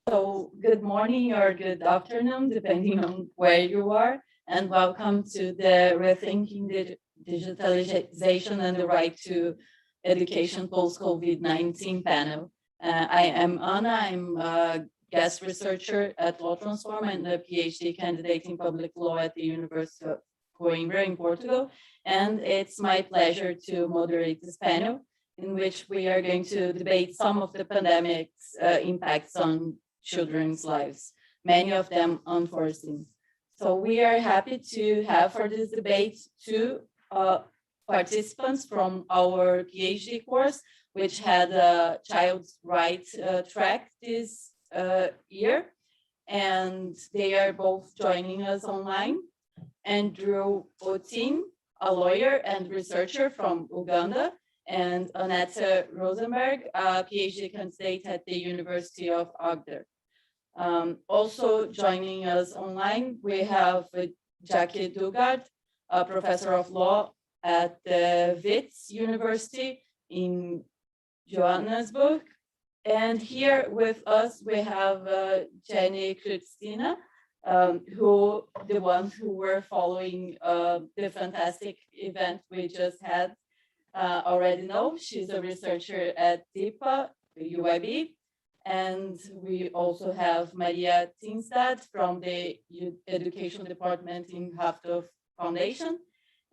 So good morning or good afternoon, depending on where you are, and welcome to the Rethinking Digitalization and the Right to Education Post-COVID-19 panel. I am Anna, I'm a guest researcher at Law Transform and a PhD candidate in public law at the University of Coimbra in Portugal. And it's my pleasure to moderate this panel in which we are going to debate some of the pandemic's impacts on children's lives, many of them unforeseen. So we are happy to have for this debate two participants from our PhD course, which had a child's rights track this year. And they are both joining us online. Andrew Otin, a lawyer and researcher from Uganda, and Annette Rosenberg, a PhD candidate at the University of Agder. Also joining us online, we have Jackie Dugard, a professor of law at the Wits University in Johannesburg. And here with us, we have Jenny Christina, the ones who were following the fantastic event we just had already know. She's a researcher at DIPA, UIB. And we also have Maria Tinstad from the Education Department in Haftorf Foundation,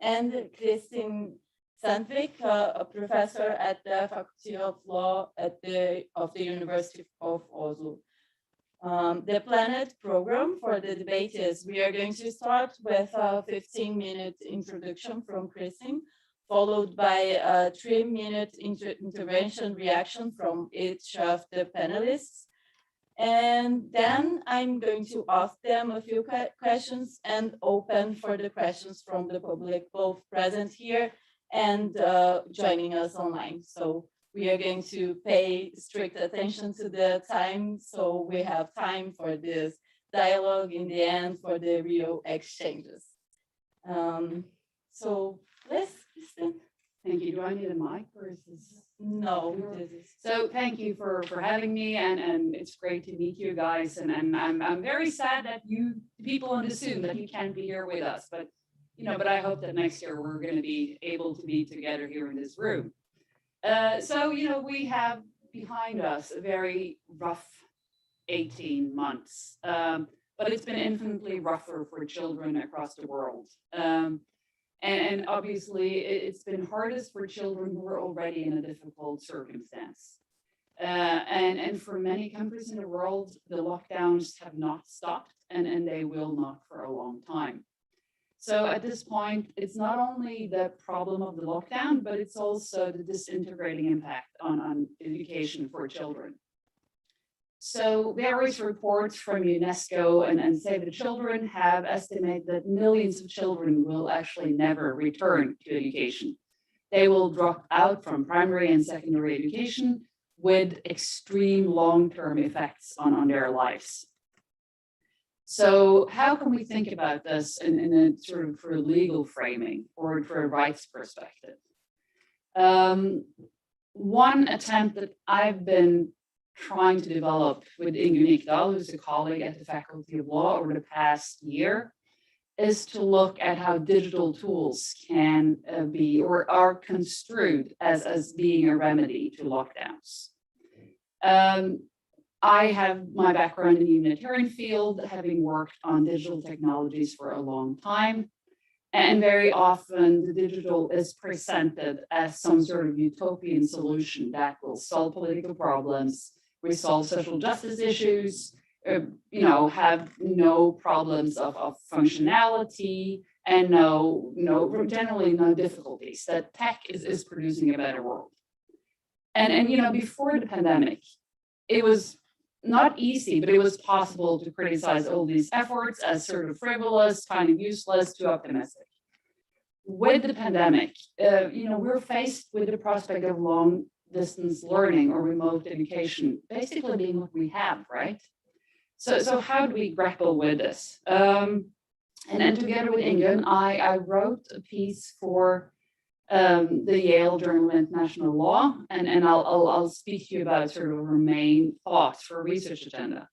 and Christine Sandvik, a professor at the Faculty of Law of the University of Oslo. The Planet program for the debate is we are going to start with a 15-minute introduction from Christine, followed by a 3-minute intervention reaction from each of the panelists. And then I'm going to ask them a few questions and open for the questions from the public, both present here and joining us online. So we are going to pay strict attention to the time, so we have time for this dialogue in the end for the real exchanges. So let's listen. Thank you. Do I need a mic or is this? No. So thank you for having me, and it's great to meet you guys. And I'm very sad that people on the Zoom that you can't be here with us, but I hope that next year we're going to be able to be together here in this room. So we have behind us a very rough 18 months, but it's been infinitely rougher for children across the world. And obviously, it's been hardest for children who are already in a difficult circumstance. And for many countries in the world, the lockdowns have not stopped, and they will not for a long time. So at this point, it's not only the problem of the lockdown, but it's also the disintegrating impact on education for children. So various reports from UNESCO and Save the Children have estimated that millions of children will actually never return to education. They will drop out from primary and secondary education with extreme long-term effects on their lives. So how can we think about this in a sort of for legal framing or for a rights perspective? One attempt that I've been trying to develop with Inge Nikdal, who's a colleague at the Faculty of Law over the past year, is to look at how digital tools can be or are construed as being a remedy to lockdowns. I have my background in the humanitarian field, having worked on digital technologies for a long time. And very often the digital is presented as some sort of utopian solution that will solve political problems, resolve social justice issues, have no problems of functionality and generally no difficulties, that tech is producing a better world. And before the pandemic, it was not easy, but it was possible to criticize all these efforts as sort of frivolous, kind of useless, too optimistic. With the pandemic, we're faced with the prospect of long distance learning or remote education, basically being what we have, right? So how do we grapple with this? And then together with Ingen, I wrote a piece for the Yale Journal of International Law, and I'll speak to you about sort of her main thoughts for a research agenda.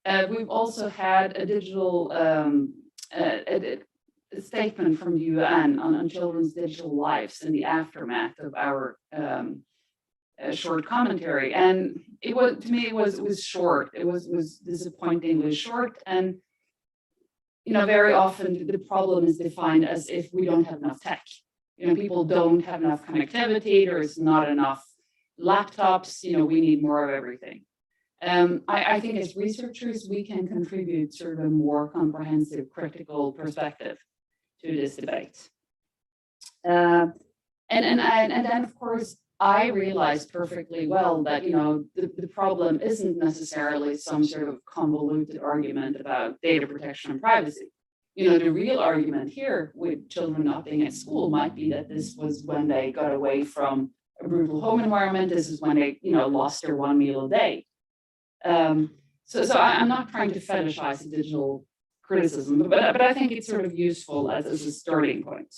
We've also had a digital a statement from the UN on children's digital lives in the aftermath of our short commentary, and it was, to me, it was short. It was disappointingly short, and very often the problem is defined as if we don't have enough tech. People don't have enough connectivity. There is not enough laptops. We need more of everything. I think as researchers, we can contribute sort of a more comprehensive, critical perspective to this debate. And then, of course, I realized perfectly well that, the problem isn't necessarily some sort of convoluted argument about data protection and privacy. The real argument here with children not being at school might be that this was when they got away from a brutal home environment. This is when they, lost their one meal a day. So I'm not trying to fetishize the digital criticism, but I think it's sort of useful as a starting point.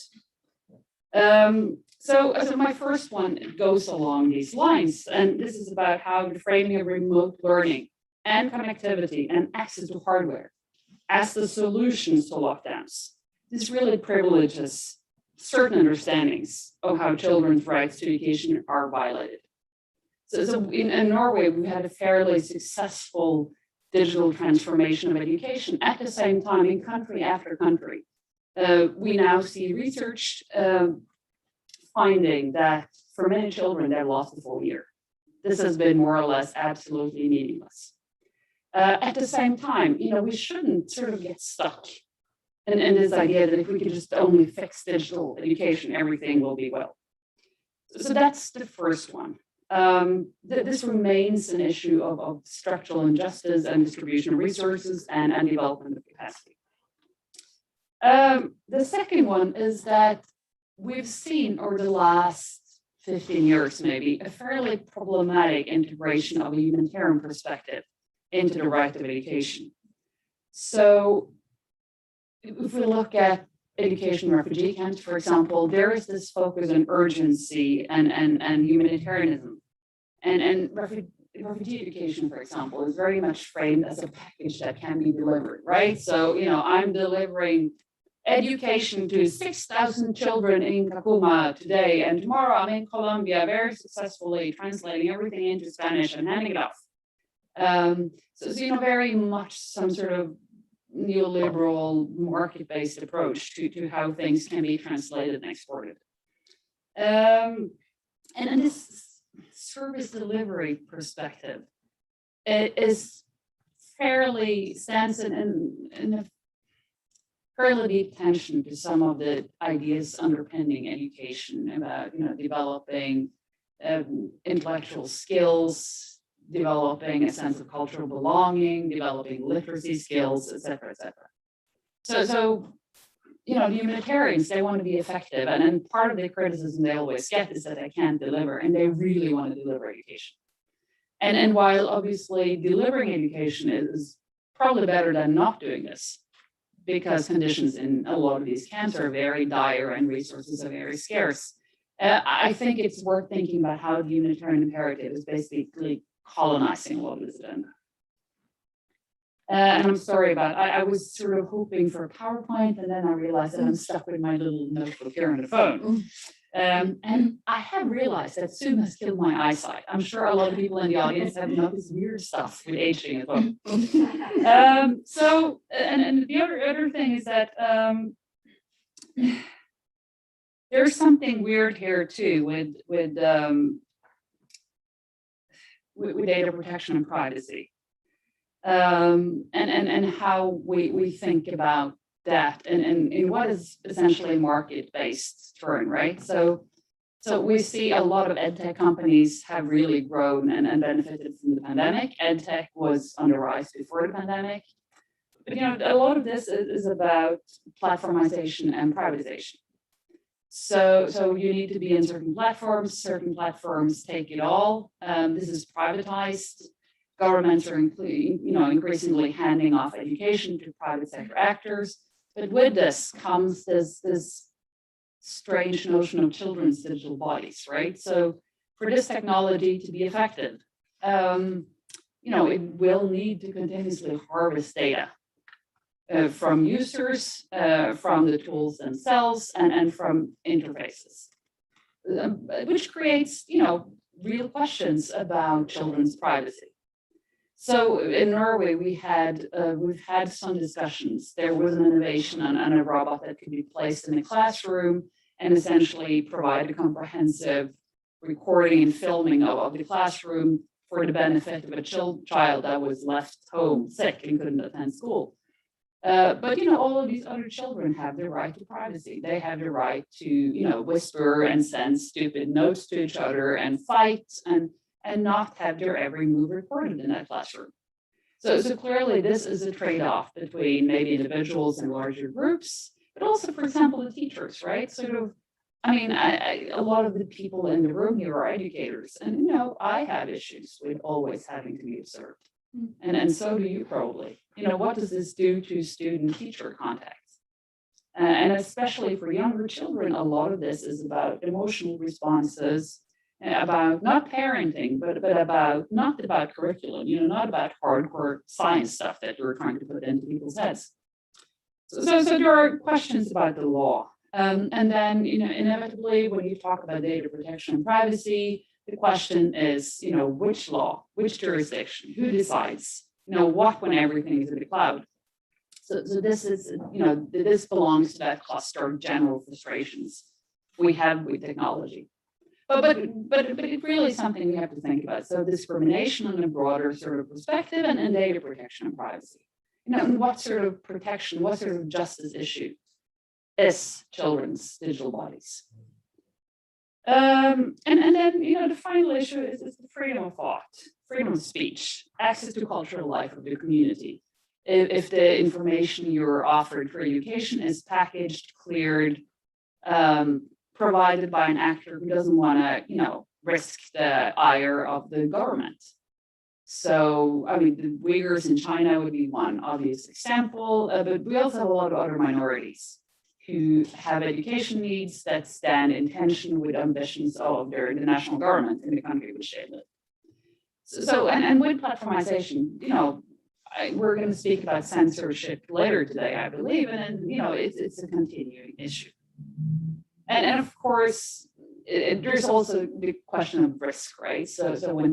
So my first one goes along these lines, and this is about how the framing of remote learning and connectivity and access to hardware as the solutions to lockdowns. This really privileges certain understandings of how children's rights to education are violated. So in Norway, we had a fairly successful digital transformation of education. At the same time, in country after country, we now see research finding that for many children, they've lost a full year. This has been more or less absolutely meaningless. At the same time, we shouldn't sort of get stuck in this idea that if we could just only fix digital education, everything will be well. So that's the first one. This remains an issue of structural injustice and distribution of resources and development of capacity. The second one is that we've seen over the last 15 years, maybe, a fairly problematic integration of a humanitarian perspective into the right of education. So if we look at education in refugee camps, for example, there is this focus on urgency and humanitarianism. And refugee education, for example, is very much framed as a package that can be delivered, right? So, I'm delivering education to 6,000 children in Kakuma today, and tomorrow I'm in Colombia very successfully translating everything into Spanish and handing it off. So very much some sort of neoliberal market-based approach to how things can be translated and exported. And this service delivery perspective, it is stands in a fairly deep tension to some of the ideas underpinning education about, developing intellectual skills, developing a sense of cultural belonging, developing literacy skills, et cetera, et cetera. So the humanitarians, they want to be effective. And part of the criticism they always get is that they can't deliver, and they really want to deliver education. And while obviously delivering education is probably better than not doing this, because conditions in a lot of these camps are very dire and resources are very scarce, I think it's worth thinking about how the humanitarian imperative is basically colonizing a lot of this agenda. And I'm sorry about it. I was sort of hoping for a PowerPoint, and then I realized that I'm stuck with my little notebook here on the phone. And I have realized that Zoom has killed my eyesight. I'm sure a lot of people in the audience have noticed weird stuff with aging as well. So the other thing is that there's something weird here too with data protection and privacy. And how we think about that and in what is essentially market-based turn, right? So we see a lot of edtech companies have really grown and benefited from the pandemic. Edtech was on the rise before the pandemic. But a lot of this is about platformization and privatization. So you need to be in certain platforms take it all. This is privatized. Governments are increasingly handing off education to private sector actors. But with this comes this strange notion of children's digital bodies, right? So for this technology to be effective, it will need to continuously harvest data from users, from the tools themselves, and from interfaces, which creates, real questions about children's privacy. So in Norway, we've had some discussions. There was an innovation on a robot that could be placed in a classroom and essentially provide a comprehensive recording and filming of the classroom for the benefit of a child that was left home sick and couldn't attend school. But all of these other children have the right to privacy. They have the right to, whisper and send stupid notes to each other and fight and not have their every move recorded in that classroom. So clearly this is a trade-off between maybe individuals and larger groups, but also, for example, the teachers, right? A lot of the people in the room here are educators, and I have issues with always having to be observed. And so do you probably. What does this do to student-teacher contacts? And especially for younger children, a lot of this is about emotional responses, about not parenting, but not about curriculum, not about hardcore science stuff that you're trying to put into people's heads. So there are questions about the law. And then, inevitably, when you talk about data protection and privacy, the question is, which law, which jurisdiction, who decides, what when everything is in the cloud? So this is, this belongs to that cluster of general frustrations we have with technology. But it really is something we have to think about. So discrimination on a broader sort of perspective and data protection and privacy. What sort of protection, what sort of justice issue is children's digital bodies? And then, the final issue is the freedom of thought, freedom of speech, access to cultural life of the community. If the information you're offered for education is packaged, cleared, provided by an actor who doesn't want to, risk the ire of the government. So, the Uyghurs in China would be one obvious example, but we also have a lot of other minorities who have education needs that stand in tension with ambitions of the national government in the country which they live. So with platformization, we're going to speak about censorship later today, I believe, and it's a continuing issue. And of course, there's also the question of risk, right? So when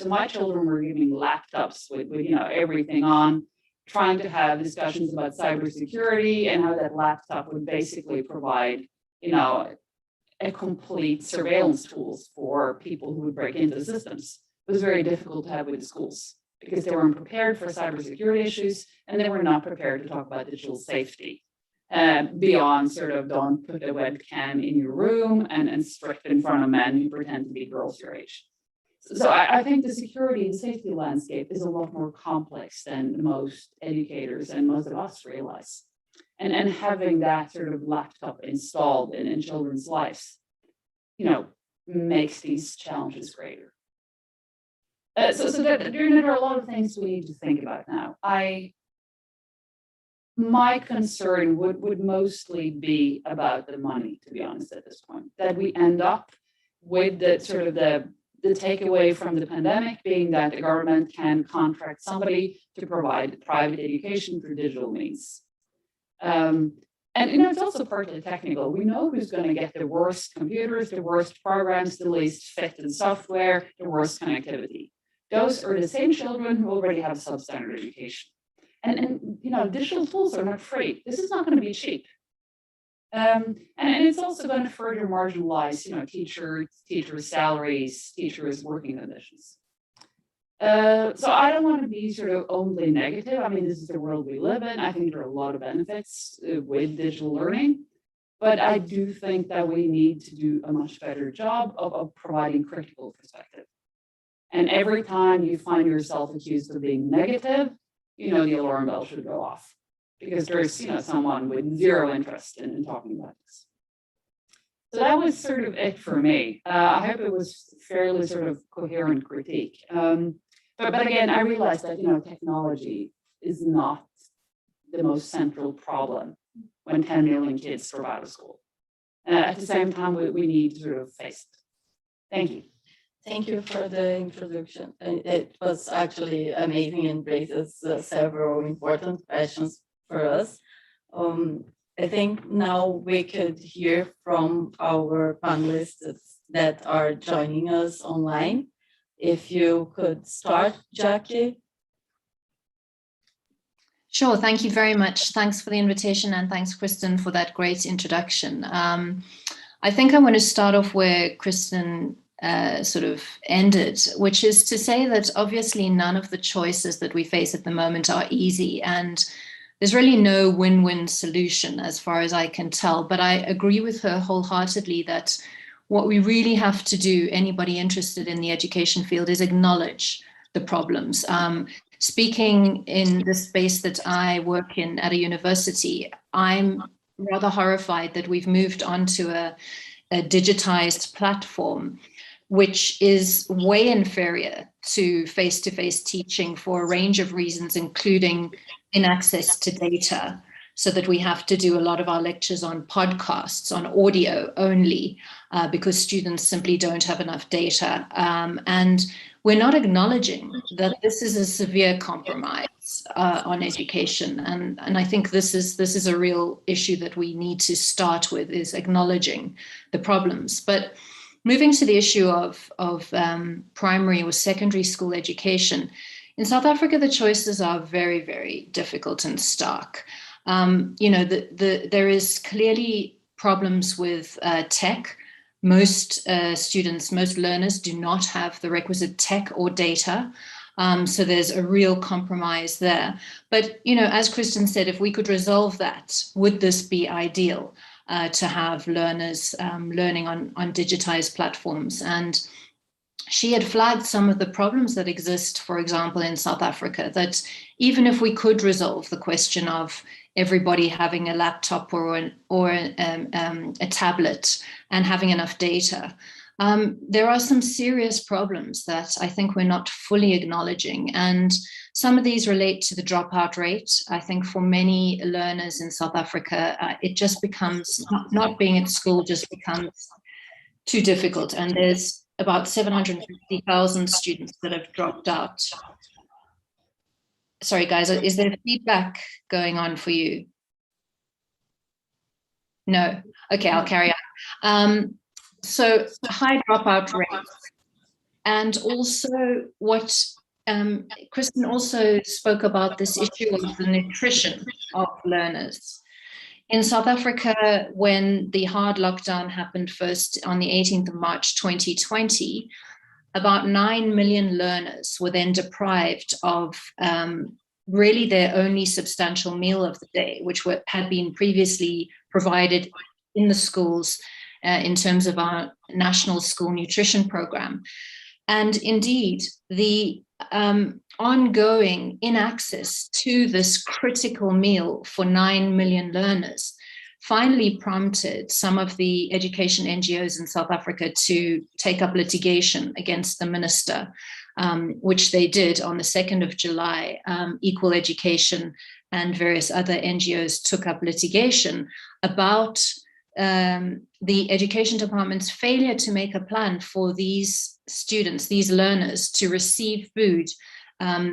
my children were giving laptops with everything on, trying to have discussions about cybersecurity and how that laptop would basically provide, a complete surveillance tools for people who would break into the systems. It was very difficult to have with the schools because they weren't prepared for cybersecurity issues and they were not prepared to talk about digital safety. Beyond sort of don't put a webcam in your room and strict in front of men who pretend to be girls your age. So I think the security and safety landscape is a lot more complex than most educators and most of us realize. And having that sort of laptop installed in children's lives, makes these challenges greater. So there are a lot of things we need to think about now. My concern would mostly be about the money, to be honest, at this point, that we end up with the takeaway from the pandemic being that the government can contract somebody to provide private education through digital means. And it's also partly technical. We know who's going to get the worst computers, the worst programs, the least fit in software, the worst connectivity. Those are the same children who already have substandard education. And digital tools are not free. This is not going to be cheap. And it's also going to further marginalize, teachers' salaries, teachers' working conditions. So I don't want to be sort of only negative. This is the world we live in. I think there are a lot of benefits with digital learning, but I do think that we need to do a much better job of providing critical perspective. And every time you find yourself accused of being negative, the alarm bell should go off because there's, someone with zero interest in talking about this. So that was sort of it for me. I hope it was fairly sort of coherent critique. But again, I realized that, technology is not the most central problem when 10 million kids drop out of school. At the same time, we need to sort of face it. Thank you. Thank you for the introduction. It was actually amazing and raises several important questions for us. Um, I think now we could hear from our panelists that are joining us online. If you could start, Jackie. Sure, thank you very much. Thanks for the invitation, and thanks, Kristen, for that great introduction. I think I want to start off where Kristen sort of ended, which is to say that obviously none of the choices that we face at the moment are easy, and there's really no win-win solution as far as I can tell. But I agree with her wholeheartedly that what we really have to do, anybody interested in the education field, is acknowledge the problems. Speaking in the space that I work in at a university, I'm rather horrified that we've moved onto a digitized platform, which is way inferior to face-to-face teaching for a range of reasons, including in access to data, so that we have to do a lot of our lectures on podcasts, on audio only, because students simply don't have enough data. And we're not acknowledging that this is a severe compromise on education. And I think this is a real issue that we need to start with, is acknowledging the problems. But moving to the issue of primary or secondary school education, in South Africa, the choices are very, very difficult and stark. There is clearly problems with tech. Most students, most learners do not have the requisite tech or data. So there's a real compromise there. But, as Kristen said, if we could resolve that, would this be ideal to have learners learning on digitized platforms? And she had flagged some of the problems that exist, for example, in South Africa, that even if we could resolve the question of everybody having a laptop or a tablet and having enough data, there are some serious problems that I think we're not fully acknowledging. And some of these relate to the dropout rate. I think for many learners in South Africa, it just becomes, not being at school just becomes too difficult. And there's about 750,000 students that have dropped out. Sorry, guys, is there feedback going on for you? No? Okay, I'll carry on. So high dropout rates. And also what Kristen also spoke about, this issue of the nutrition of learners. In South Africa, when the hard lockdown happened first on the 18th of March 2020, about 9 million learners were then deprived of really their only substantial meal of the day, which had been previously provided in the schools in terms of our national school nutrition program. And indeed, the ongoing inaccess to this critical meal for 9 million learners finally prompted some of the education NGOs in South Africa to take up litigation against the minister, which they did on the 2nd of July. Equal Education and various other NGOs took up litigation about the education department's failure to make a plan for these students, these learners, to receive food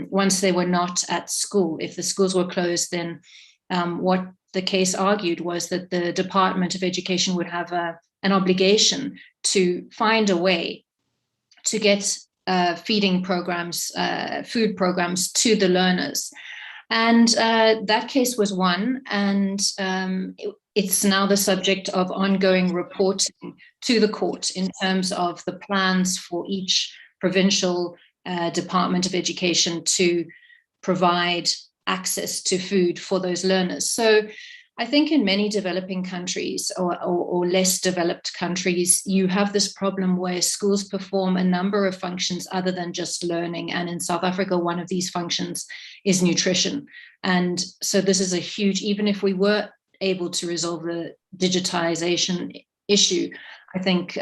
once they were not at school. If the schools were closed, then what the case argued was that the Department of Education would have an obligation to find a way to get feeding programs, food programs to the learners. And that case was won, and it's now the subject of ongoing reporting to the court in terms of the plans for each provincial Department of Education to provide access to food for those learners. So I think in many developing countries or less developed countries, you have this problem where schools perform a number of functions other than just learning. And in South Africa, one of these functions is nutrition. And so this is a huge, even if we were able to resolve the digitization issue, I think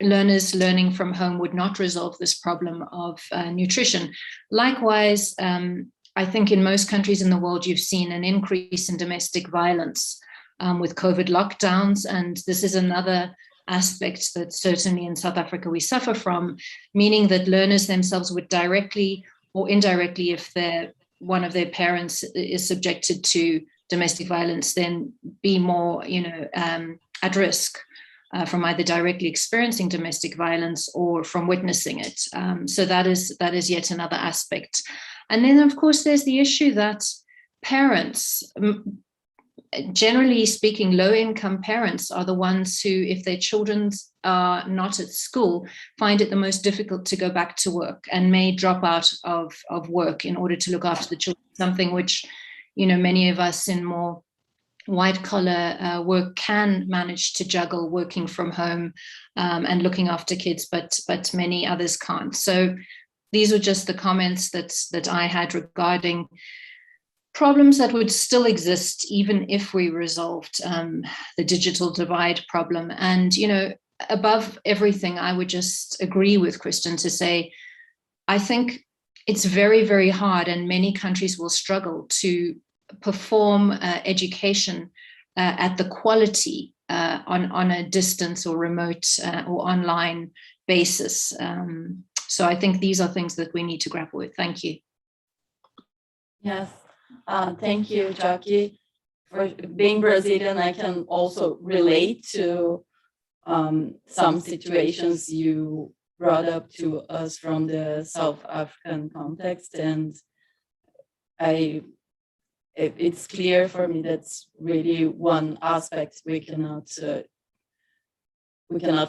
learners learning from home would not resolve this problem of nutrition. Likewise, I think in most countries in the world, you've seen an increase in domestic violence with COVID lockdowns. And this is another aspect that certainly in South Africa we suffer from, meaning that learners themselves would directly or indirectly, if one of their parents is subjected to domestic violence, then be more, at risk from either directly experiencing domestic violence or from witnessing it. So that is yet another aspect. And then, of course, there's the issue that parents, generally speaking, low-income parents are the ones who, if their children are not at school, find it the most difficult to go back to work and may drop out of work in order to look after the children, something which, many of us in more white-collar work can manage to juggle, working from home and looking after kids, but many others can't. So these are just the comments that I had regarding problems that would still exist even if we resolved the digital divide problem. And, above everything, I would just agree with Kristen to say, I think it's very, very hard, and many countries will struggle to perform education at the quality on a distance or remote or online basis. So I think these are things that we need to grapple with. Thank you. Yes, thank you, Jackie. For being Brazilian, I can also relate to some situations you brought up to us from the South African context, and it's clear for me that's really one aspect we cannot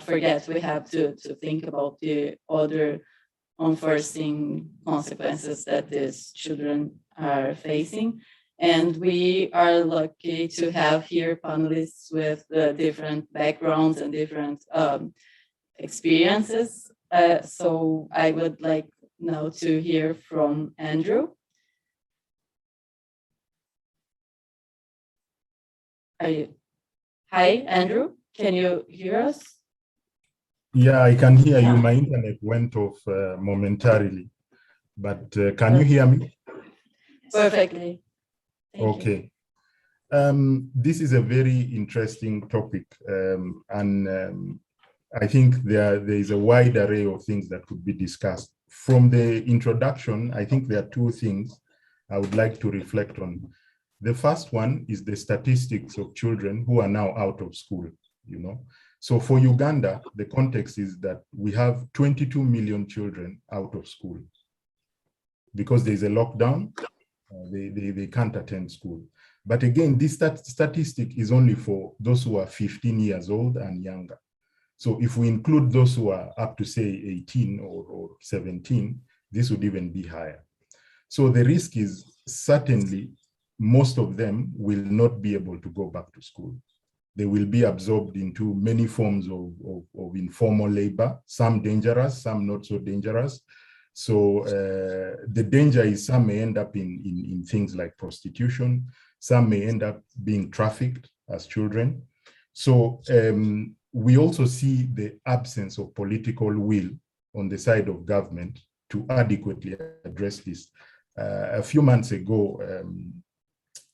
forget. We have to think about the other unforeseen consequences that these children are facing. And we are lucky to have here panelists with different backgrounds and different experiences. So I would like now to hear from Andrew. Hi, Andrew, can you hear us? Yeah, I can hear you. My internet went off momentarily, but can you hear me? Perfectly. Okay. This is a very interesting topic, and I think there is a wide array of things that could be discussed. From the introduction, I think there are two things I would like to reflect on. The first one is the statistics of children who are now out of school, So for Uganda, the context is that we have 22 million children out of school. Because there's a lockdown, they can't attend school. But again, this statistic is only for those who are 15 years old and younger. So if we include those who are up to, say, 18 or 17, this would even be higher. So the risk is certainly most of them will not be able to go back to school. They will be absorbed into many forms of informal labor, some dangerous, some not so dangerous. So the danger is some may end up in things like prostitution, some may end up being trafficked as children. So we also see the absence of political will on the side of government to adequately address this. A few months ago,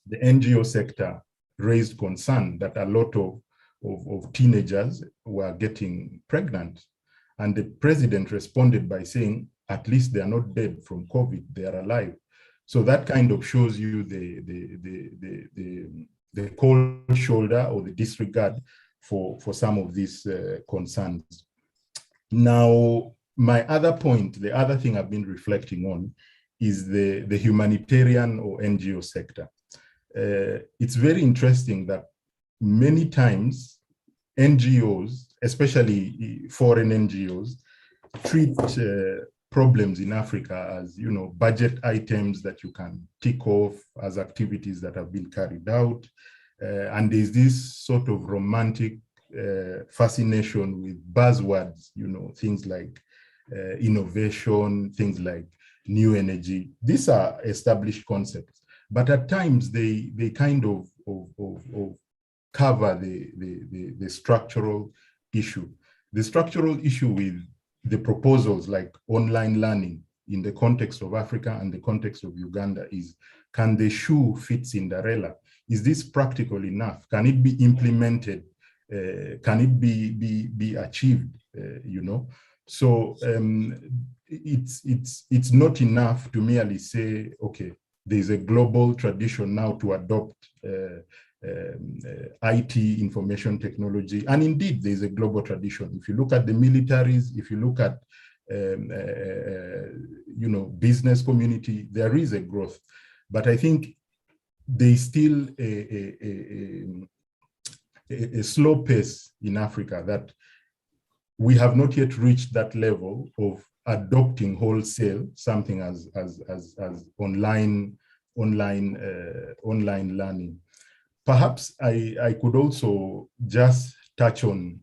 the NGO sector raised concern that a lot of teenagers were getting pregnant. And the president responded by saying, at least they are not dead from COVID, they are alive. So that kind of shows you the cold shoulder or the disregard for some of these concerns. Now, my other point, the other thing I've been reflecting on is the humanitarian or NGO sector. It's very interesting that many times NGOs, especially foreign NGOs, treat problems in Africa as, budget items that you can tick off as activities that have been carried out. And there's this sort of romantic fascination with buzzwords, things like innovation, things like new energy. These are established concepts. But at times they kind of cover the structural issue. The structural issue with the proposals like online learning in the context of Africa and the context of Uganda is, can the shoe fit Cinderella? Is this practical enough? Can it be implemented can it be achieved? You know, so it's not enough to merely say, okay, there's a global tradition now to adopt IT, information technology, and indeed there's a global tradition. If you look at the militaries, if you look at you know, business community, there is a growth, but I think there's still a slow pace in Africa that we have not yet reached that level of adopting wholesale something as online learning. Perhaps I could also just touch on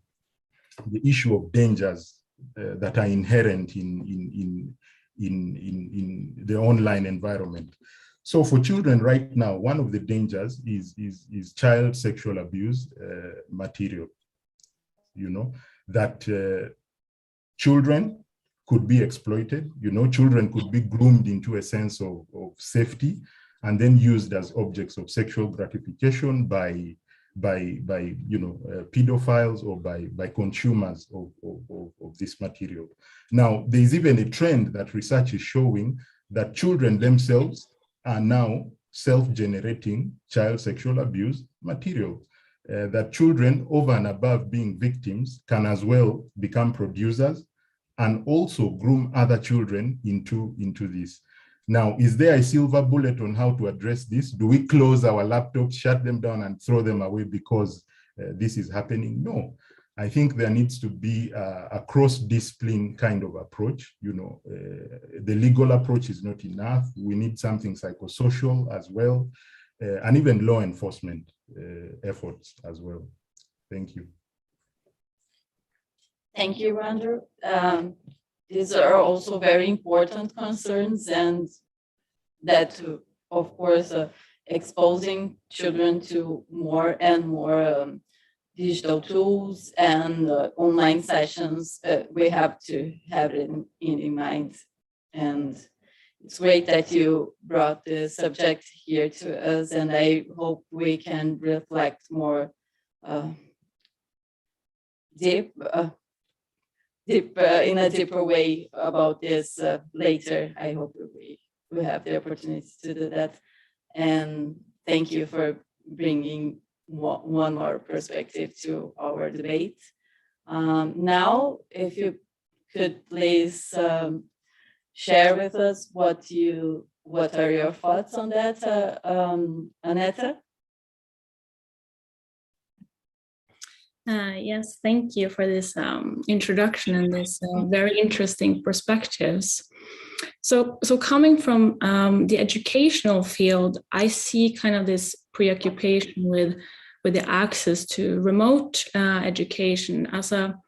the issue of dangers that are inherent in the online environment. So for children right now, one of the dangers is child sexual abuse material. You know, that children could be exploited. You know, children could be groomed into a sense of safety and then used as objects of sexual gratification by you know, pedophiles or by consumers of this material. Now, there's even a trend that research is showing that children themselves are now self-generating child sexual abuse material. That children, over and above being victims, can as well become producers and also groom other children into this. Now, is there a silver bullet on how to address this? Do we close our laptops, shut them down, and throw them away because this is happening? No. I think there needs to be a cross-discipline kind of approach. You know, the legal approach is not enough. We need something psychosocial as well, and even law enforcement efforts as well. Thank you. Thank you, Andrew. These are also very important concerns, and that, of course, exposing children to more and more digital tools and online sessions, we have to have it in mind. And it's great that you brought the subject here to us, and I hope we can reflect more deep in a deeper way about this later. I hope we have the opportunity to do that. And thank you for bringing one more perspective to our debate. Now, if you could please share with us what are your thoughts on that, Aneta? Yes, thank you for this introduction and this very interesting perspectives. So coming from the educational field, I see kind of this preoccupation with the access to remote education as a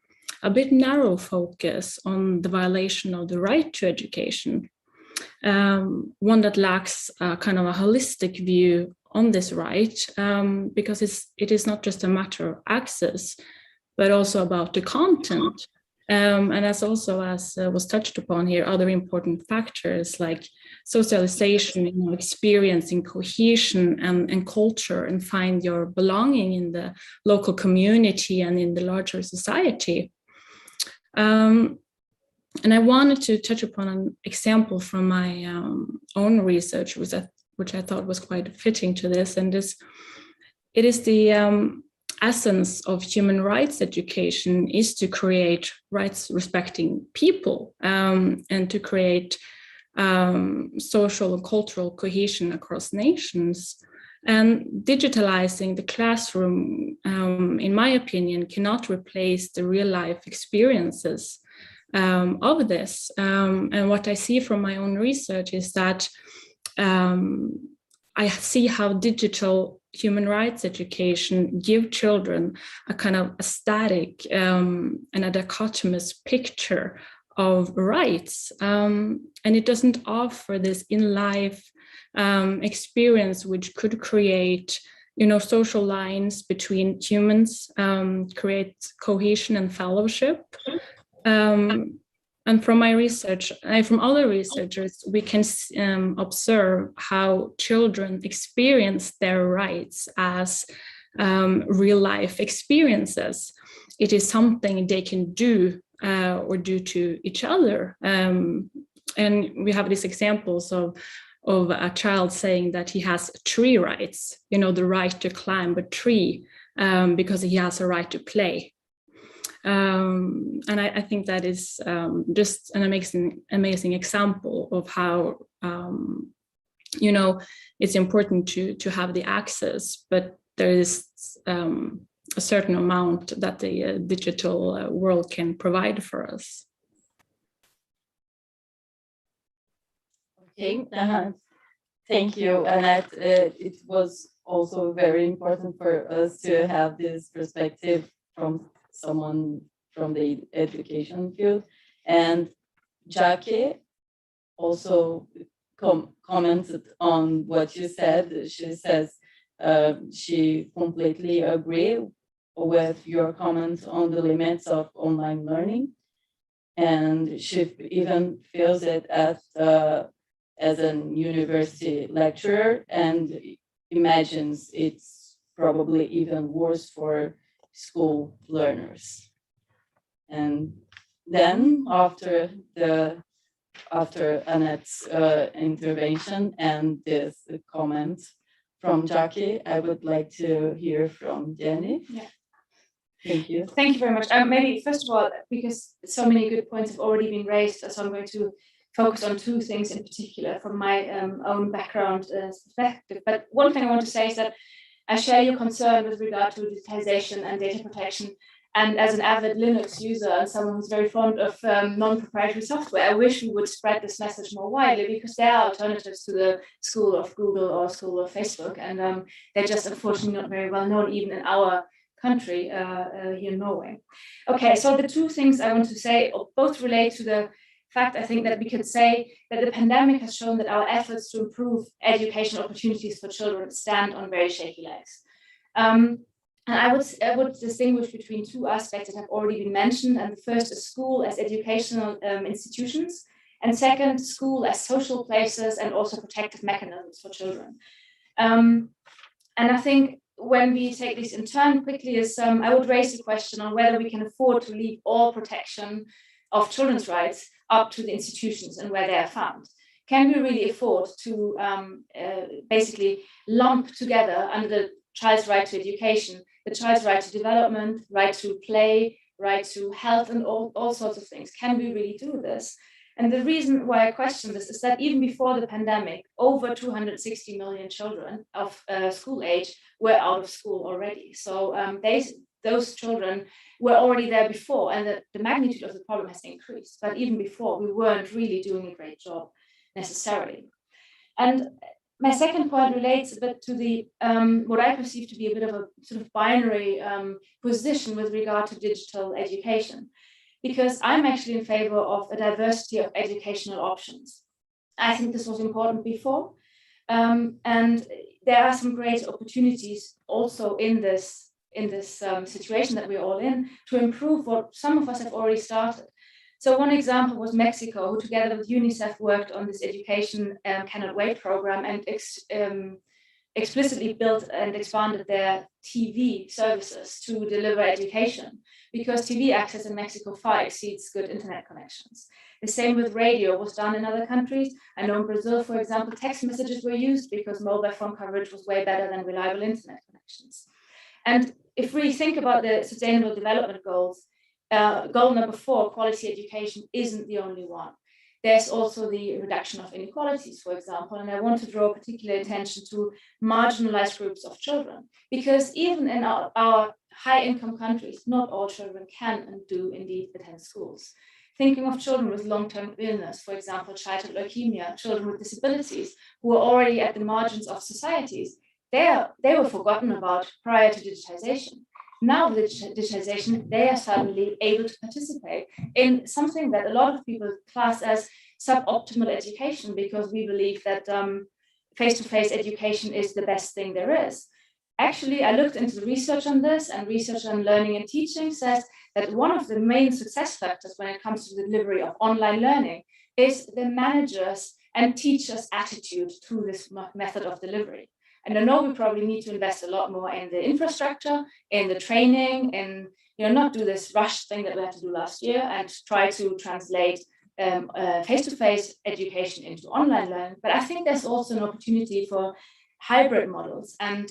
bit narrow focus on the violation of the right to education, one that lacks kind of a holistic view on this right, because it is not just a matter of access, but also about the content. And as was touched upon here, other important factors like socialization, you know, experiencing cohesion and culture, and find your belonging in the local community and in the larger society. And I wanted to touch upon an example from my own research, which I thought was quite fitting to this, and it is the essence of human rights education is to create rights-respecting people and to create social and cultural cohesion across nations. And digitalizing the classroom, in my opinion, cannot replace the real-life experiences of this. And what I see from my own research is that I see how digital human rights education give children a kind of a static and a dichotomous picture of rights, and it doesn't offer this in-life experience which could create, you know, social lines between humans, create cohesion and fellowship. And from my research, from other researchers, we can observe how children experience their rights as real life experiences. It is something they can do or do to each other. And we have these examples of a child saying that he has tree rights, you know, the right to climb a tree because he has a right to play. And I think that is just an amazing example of how, you know, it's important to have the access, but there is a certain amount that the digital world can provide for us. Okay, thank you, Annette. It was also very important for us to have this perspective from someone from the education field. And Jackie also commented on what you said. She says she completely agrees with your comment on the limits of online learning. And she even feels it as a university lecturer and imagines it's probably even worse for school learners. And then after Annette's intervention and this comment from Jackie, I would like to hear from Jenny. Yeah. Thank you. Thank you very much. Maybe first of all, because so many good points have already been raised, so I'm going to focus on two things in particular from my own background perspective. But one thing I want to say is that I share your concern with regard to digitalization and data protection. And as an avid Linux user and someone who's very fond of non-proprietary software, I wish we would spread this message more widely, because there are alternatives to the school of Google or school of Facebook, and they're just unfortunately not very well known even in our country here in Norway. Okay, so the two things I want to say both relate to the fact, I think, that we could say that the pandemic has shown that our efforts to improve educational opportunities for children stand on very shaky legs. And I would distinguish between two aspects that have already been mentioned. And the first is school as educational institutions, and second, school as social places and also protective mechanisms for children. And I think when we take this in turn quickly is, I would raise the question on whether we can afford to leave all protection of children's rights up to the institutions and where they are found. Can we really afford to basically lump together under the child's right to education, the child's right to development, right to play, right to health, and all sorts of things? Can we really do this? And the reason why I question this is that even before the pandemic, over 260 million children of school age were out of school already. So those children were already there before, and the magnitude of the problem has increased. But even before, we weren't really doing a great job necessarily. And my second point relates a bit to the what I perceive to be a bit of a sort of binary position with regard to digital education, because I'm actually in favor of a diversity of educational options. I think this was important before, and there are some great opportunities also in this situation that we're all in to improve what some of us have already started. So one example was Mexico, who together with UNICEF worked on this Education Cannot Wait program and explicitly built and expanded their TV services to deliver education, because TV access in Mexico far exceeds good internet connections. The same with radio was done in other countries. I know in Brazil, for example, text messages were used because mobile phone coverage was way better than reliable internet connections. And if we think about the Sustainable Development Goals, goal number 4, quality education, isn't the only one. There's also the reduction of inequalities, for example, and I want to draw particular attention to marginalized groups of children, because even in our high-income countries, not all children can and do indeed attend schools. Thinking of children with long-term illness, for example, childhood leukemia, children with disabilities, who are already at the margins of societies, they were forgotten about prior to digitization. Now with digitization, they are suddenly able to participate in something that a lot of people class as suboptimal education, because we believe that face-to-face education is the best thing there is. Actually, I looked into the research on this, and research on learning and teaching says that one of the main success factors when it comes to the delivery of online learning is the managers' and teachers' attitude to this method of delivery. And I know we probably need to invest a lot more in the infrastructure, in the training, and not do this rush thing that we had to do last year and try to translate face-to-face education into online learning. But I think there's also an opportunity for hybrid models and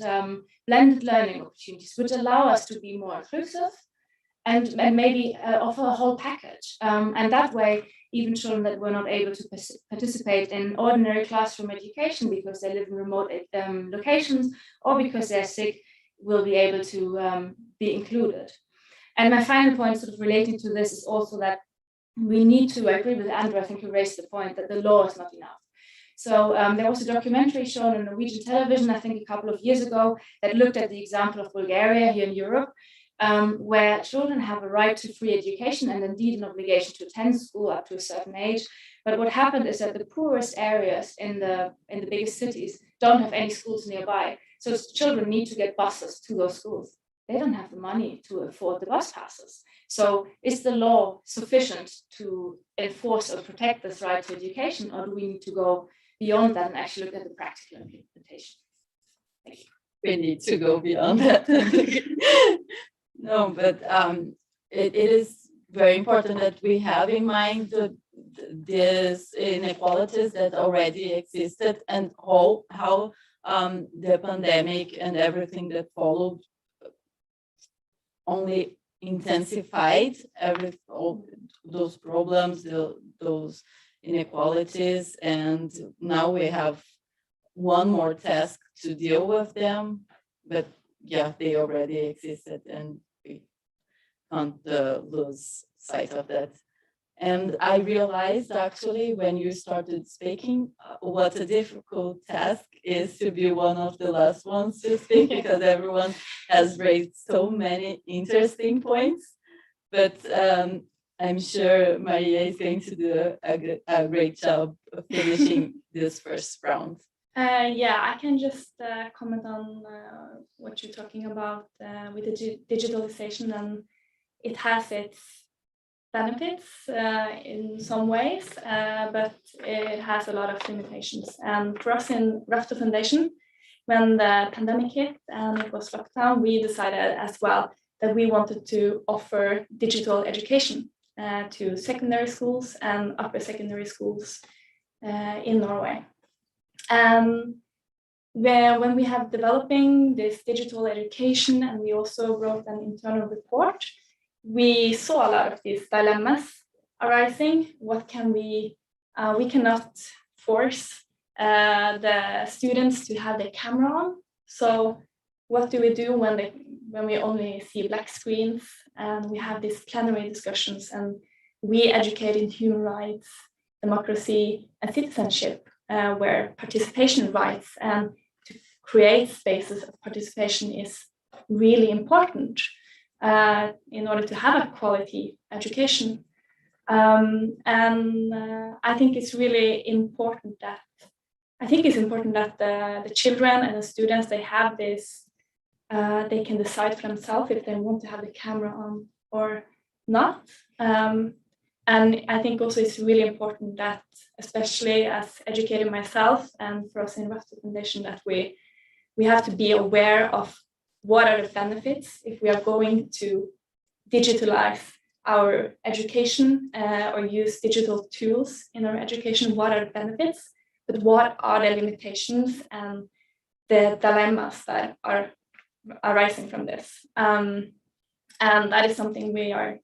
blended learning opportunities, which allow us to be more inclusive and maybe offer a whole package. And that way, even children that were not able to participate in ordinary classroom education because they live in remote locations or because they're sick will be able to be included. And my final point sort of relating to this is also that we need to, I agree with Andrew, I think you raised the point that the law is not enough. So there was a documentary shown on Norwegian television, I think a couple of years ago, that looked at the example of Bulgaria here in Europe, where children have a right to free education and indeed an obligation to attend school up to a certain age. But what happened is that the poorest areas in the biggest cities don't have any schools nearby. So children need to get buses to those schools. They don't have the money to afford the bus passes. So is the law sufficient to enforce or protect this right to education, or do we need to go beyond that and actually look at the practical implementation? Thank you. We need to go beyond that. No, but it is very important that we have in mind these inequalities that already existed and how the pandemic and everything that followed only intensified all those problems, those inequalities, and now we have one more task to deal with them. But yeah, they already existed, and we can't lose sight of that. And I realized actually when you started speaking, what a difficult task is to be one of the last ones to speak, because everyone has raised so many interesting points. But I'm sure Maria is going to do a great job of finishing this first round. Yeah, I can just comment on what you're talking about with the digitalization, and it has its benefits in some ways, but it has a lot of limitations. And for us in Rafter Foundation, when the pandemic hit and it was locked down, we decided as well that we wanted to offer digital education to secondary schools and upper secondary schools in Norway. When we have developing this digital education, and we also wrote an internal report, we saw a lot of these dilemmas arising. What can we cannot force the students to have their camera on. So what do we do when we only see black screens and we have these plenary discussions and we educate in human rights, democracy, and citizenship, where participation rights and to create spaces of participation is really important in order to have a quality education. I think it's really important that the children and the students, they have this, they can decide for themselves if they want to have the camera on or not. And I think also it's really important that, especially as educating myself and for us in Rafter Foundation, that we have to be aware of what are the benefits if we are going to digitalize our education or use digital tools in our education. What are the benefits, but what are the limitations and the dilemmas that are arising from this? And that is something we are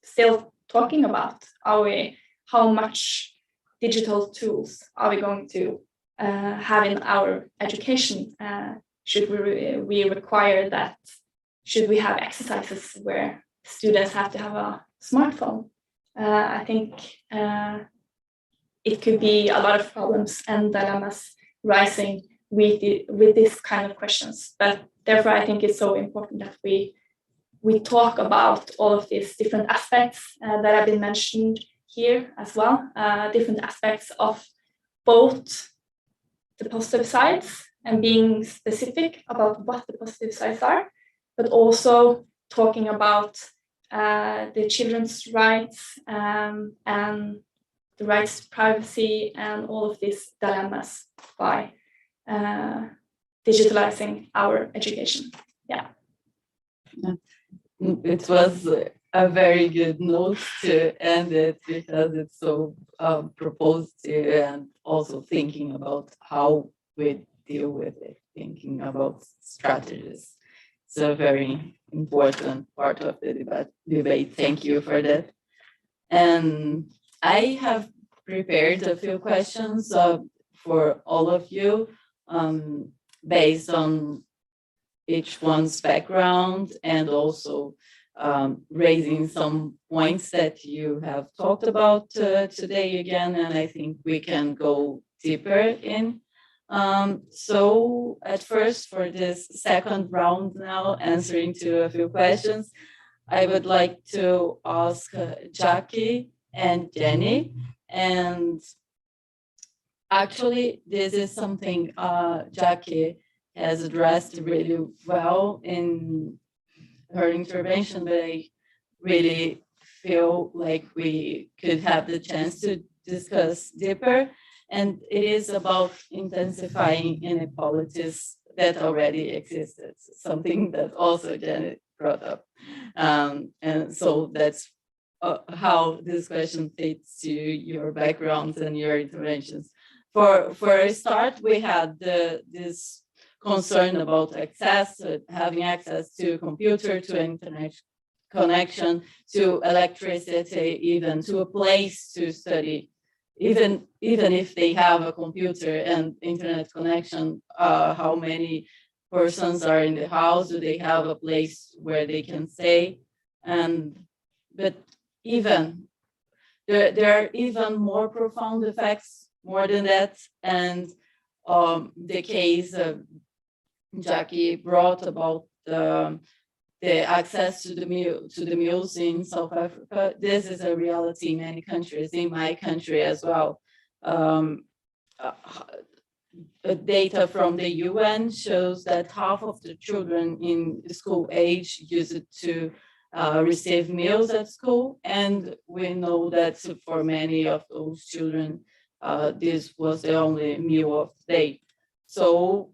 still talking about. How much digital tools are we going to have in our education? Should we require that? Should we have exercises where students have to have a smartphone? I think it could be a lot of problems and dilemmas rising with this kind of questions. But therefore, I think it's so important that we talk about all of these different aspects that have been mentioned here as well, different aspects of both the positive sides and being specific about what the positive sides are, but also talking about the children's rights and the rights to privacy and all of these dilemmas by digitalizing our education. Yeah. It was a very good note to end it because it's so propositive and also thinking about how we deal with it, thinking about strategies. It's a very important part of the debate. Thank you for that. And I have prepared a few questions for all of you based on each one's background and also raising some points that you have talked about today again, and I think we can go deeper in. So at first, for this second round now, answering to a few questions, I would like to ask Jackie and Jenny, and actually this is something Jackie has addressed really well in her intervention, but I really feel like we could have the chance to discuss deeper. And it is about intensifying inequalities that already existed, something that also Janet brought up. And so that's how this question fits to your backgrounds and your interventions. For a start, we had this concern about access, having access to computer, to internet connection, to electricity, even to a place to study. Even if they have a computer and internet connection, how many persons are in the house? Do they have a place where they can stay? But even there are even more profound effects, more than that. And the case Jackie brought about the access to the meals in South Africa. This is a reality in many countries, in my country as well. Data from the UN shows that half of the children in school age use it to receive meals at school, and we know that for many of those children, this was the only meal of the day. So,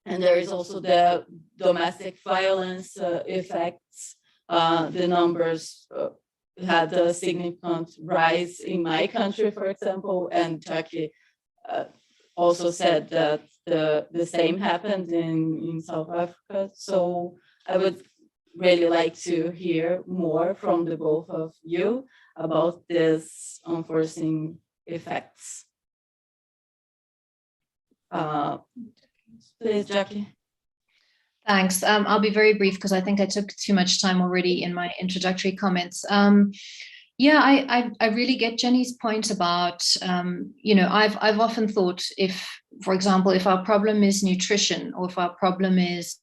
and there is also the domestic violence effects. The numbers had a significant rise in my country, for example, and Jackie also said that the same happened in South Africa. So I would really like to hear more from the both of you about these unforeseen effects. Please, Jackie. Thanks. I'll be very brief because I think I took too much time already in my introductory comments. Yeah, I really get Jenny's point about, I've often thought if, for example, if our problem is nutrition or if our problem is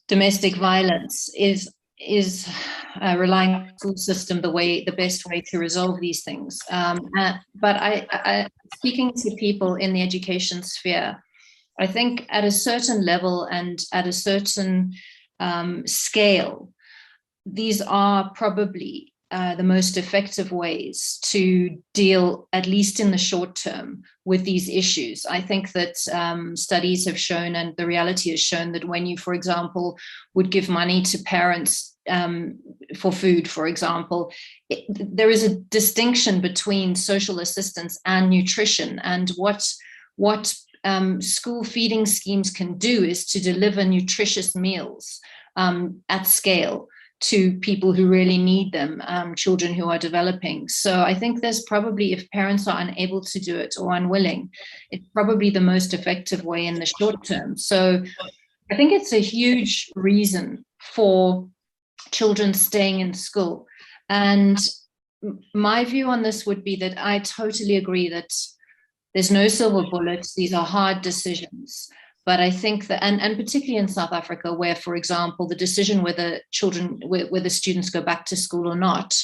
domestic violence, is relying on the school system the best way to resolve these things. But I speaking to people in the education sphere, I think at a certain level and at a certain scale, these are probably the most effective ways to deal, at least in the short term, with these issues. I think that studies have shown, and the reality has shown, that when you, for example, would give money to parents for food, for example, there is a distinction between social assistance and nutrition. And what school feeding schemes can do is to deliver nutritious meals at scale to people who really need them, children who are developing. So I think there's probably, if parents are unable to do it or unwilling, it's probably the most effective way in the short term. So I think it's a huge reason for children staying in school. And my view on this would be that I totally agree that there's no silver bullets. These are hard decisions. But I think that, and particularly in South Africa, where, for example, the decision whether students go back to school or not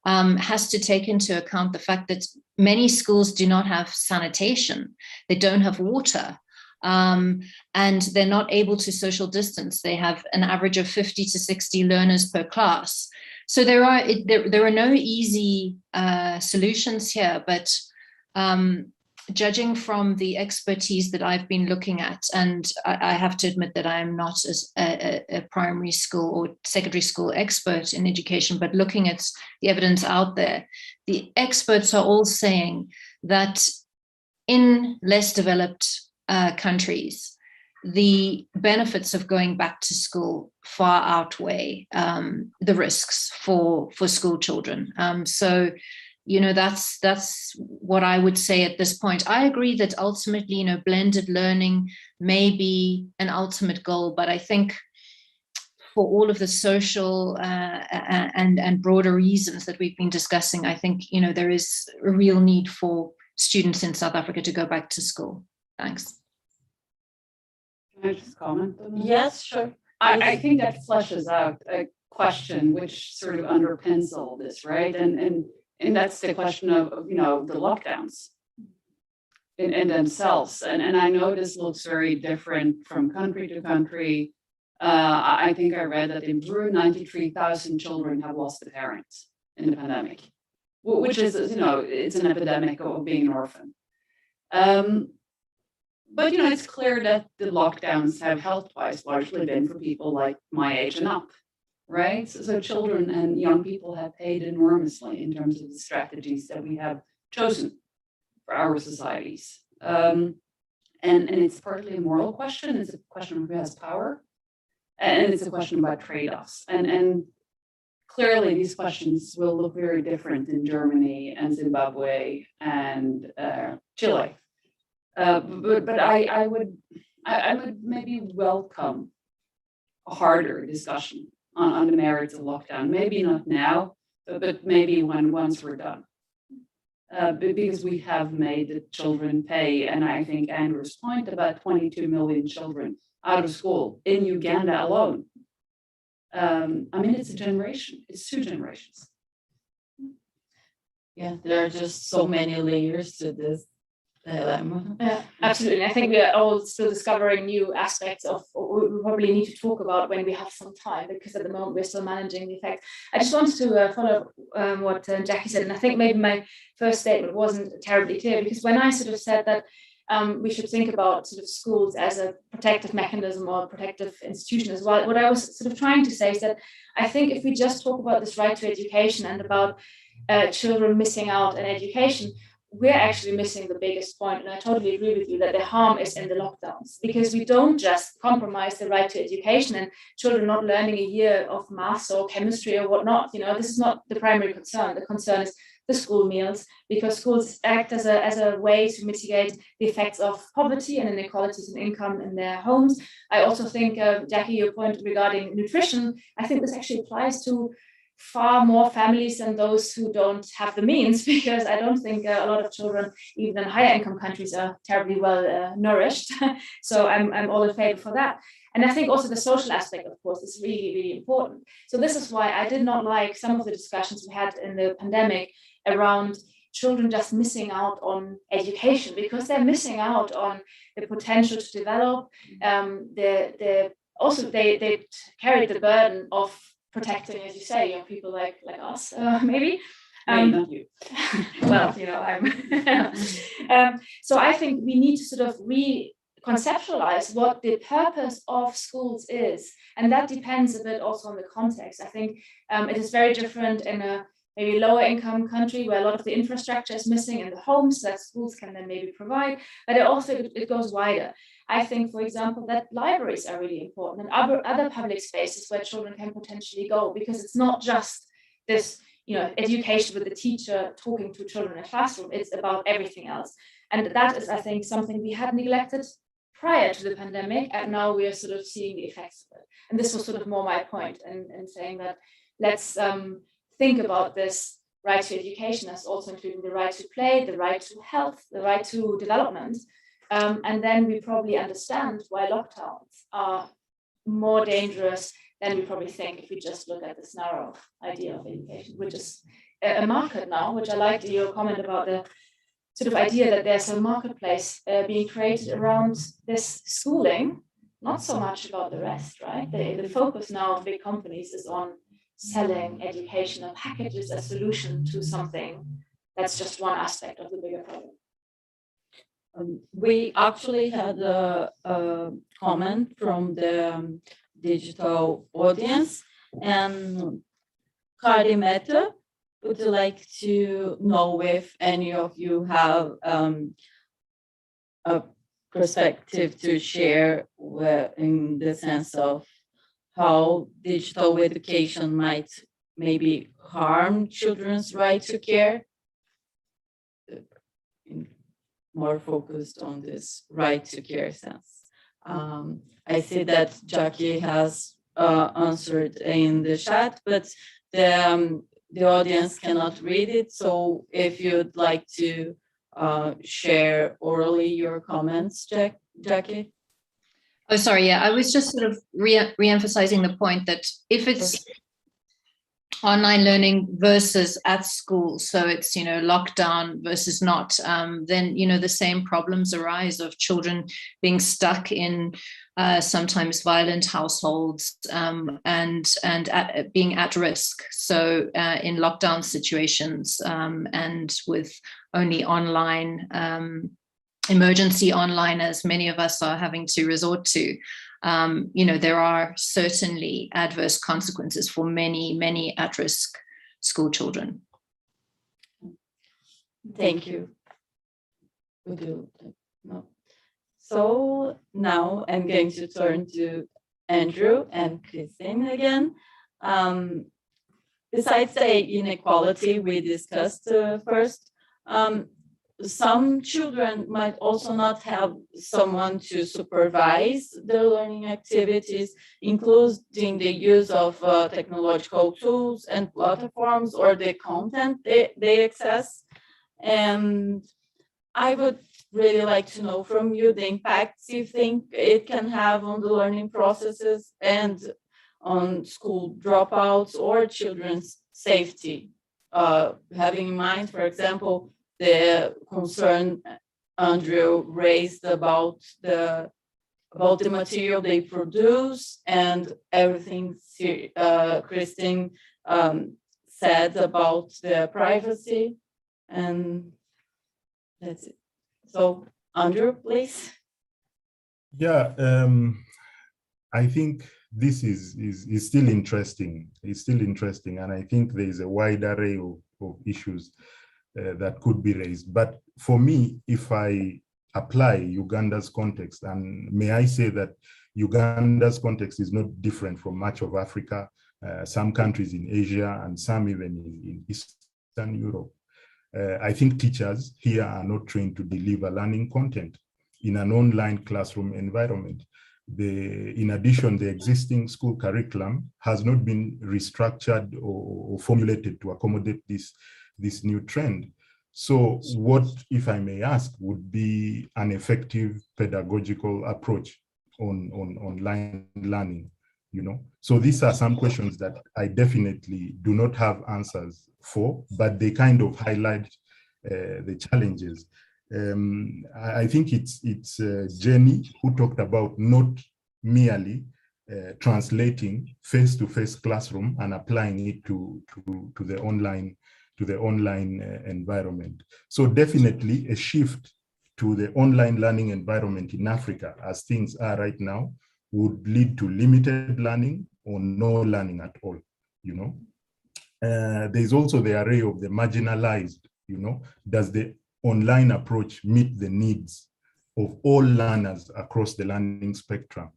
has to take into account the fact that many schools do not have sanitation, they don't have water, and they're not able to social distance. They have an average of 50 to 60 learners per class. So there are no easy solutions here, but judging from the expertise that I've been looking at, and I have to admit that I am not a primary school or secondary school expert in education, but looking at the evidence out there, the experts are all saying that in less developed countries, the benefits of going back to school far outweigh the risks for school children. So, you know, that's what I would say at this point. I agree that ultimately, you know, blended learning may be an ultimate goal, but I think for all of the social and broader reasons that we've been discussing, I think, you know, there is a real need for students in South Africa to go back to school. Thanks. Can I just comment on that? Yes, sure. I think that fleshes out a question which sort of underpins all this, right? And that's the question of, you know, the lockdowns in themselves. And I know this looks very different from country to country. I think I read that in Peru, 93,000 children have lost a parent in the pandemic, which is, you know, it's an epidemic of being an orphan. But, you know, it's clear that the lockdowns have health-wise largely been for people like my age and up, right? So children and young people have paid enormously in terms of the strategies that we have chosen for our societies. And it's partly a moral question. It's a question of who has power. And it's a question about trade-offs. And clearly these questions will look very different in Germany and Zimbabwe and Chile. But I would maybe welcome a harder discussion on the merits of lockdown. Maybe not now, but maybe once we're done. Because we have made the children pay, and I think Andrew's point about 22 million children out of school in Uganda alone. I mean, it's a generation, it's 2 generations. Yeah, there are just so many layers to this dilemma. Yeah, absolutely. I think we are all still discovering new aspects of what we probably need to talk about when we have some time, because at the moment we're still managing the effects. I just wanted to follow what Jackie said, and I think maybe my first statement wasn't terribly clear, because when I sort of said that we should think about sort of schools as a protective mechanism or a protective institution as well, what I was sort of trying to say is that I think if we just talk about this right to education and about children missing out on education, we're actually missing the biggest point. And I totally agree with you that the harm is in the lockdowns, because we don't just compromise the right to education and children not learning a year of maths or chemistry or whatnot. You know, this is not the primary concern. The concern is the school meals, because schools act as a way to mitigate the effects of poverty and inequalities in income in their homes. I also think, Jackie, your point regarding nutrition, I think this actually applies to far more families than those who don't have the means, because I don't think a lot of children, even in higher income countries, are terribly well nourished. So I'm all in favor for that. And I think also the social aspect, of course, is really, really important. So this is why I did not like some of the discussions we had in the pandemic around children just missing out on education, because they're missing out on the potential to develop. They carried the burden of protecting, as you say, young people like us, maybe. Not you. Well, you know, I'm. So I think we need to sort of reconceptualize what the purpose of schools is, and that depends a bit also on the context. I think it is very different in a maybe lower income country where a lot of the infrastructure is missing in the homes that schools can then maybe provide, but it goes wider. I think, for example, that libraries are really important, and other public spaces where children can potentially go, because it's not just this, you know, education with the teacher talking to children in a classroom. It's about everything else. And that is, I think, something we had neglected prior to the pandemic, and now we are sort of seeing the effects of it. And this was sort of more my point in saying that let's think about this right to education as also including the right to play, the right to health, the right to development. And then we probably understand why lockdowns are more dangerous than we probably think if we just look at this narrow idea of education, which is a market now, which I liked your comment about the sort of idea that there's a marketplace being created around this schooling, not so much about the rest, right? The focus now of big companies is on selling educational packages as a solution to something that's just one aspect of the bigger problem. We actually had a comment from the digital audience, and Karimeta would like to know if any of you have a perspective to share in the sense of how digital education might maybe harm children's right to care, more focused on this right to care sense. I see that Jackie has answered in the chat, but the audience cannot read it. So if you'd like to share orally your comments, Jackie. Oh, sorry. Yeah, I was just sort of re-emphasizing the point that if it's online learning versus at school, so it's, lockdown versus not, then, the same problems arise of children being stuck in sometimes violent households and being at risk. So in lockdown situations and with only online, emergency online, as many of us are having to resort to, there are certainly adverse consequences for many at-risk school children. Thank you. No. So now I'm going to turn to Andrew and Christine again. Besides the inequality we discussed first, some children might also not have someone to supervise their learning activities, including the use of technological tools and platforms or the content they access. And I would really like to know from you the impacts you think it can have on the learning processes and on school dropouts or children's safety. Having in mind, for example, the concern Andrew raised about the material they produce and everything Christine said about the privacy, and that's it. So Andrew, please. Yeah, I think this is still interesting. It's still interesting, and I think there is a wide array of issues that could be raised. But for me, if I apply Uganda's context, and may I say that Uganda's context is not different from much of Africa, some countries in Asia, and some even in Eastern Europe. I think teachers here are not trained to deliver learning content in an online classroom environment. In addition, the existing school curriculum has not been restructured or formulated to accommodate this new trend. So what, if I may ask, would be an effective pedagogical approach on online learning? So these are some questions that I definitely do not have answers for, but they kind of highlight the challenges. I think it's Jenny who talked about not merely translating face-to-face classroom and applying it to the online environment. So definitely a shift to the online learning environment in Africa, as things are right now, would lead to limited learning or no learning at all. There's also the array of the marginalized. Does the online approach meet the needs of all learners across the learning spectrum?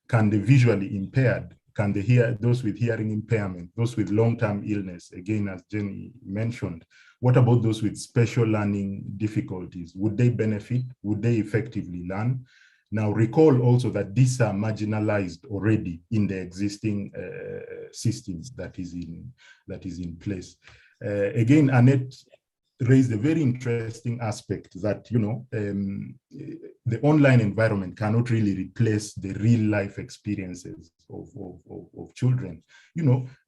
Can the visually impaired, can those with hearing impairment, those with long-term illness, again, as Jenny mentioned, what about those with special learning difficulties? Would they benefit? Would they effectively learn? Now, recall also that these are marginalized already in the existing systems that is in place. Again, Annette raised a very interesting aspect that, the online environment cannot really replace the real life experiences of children.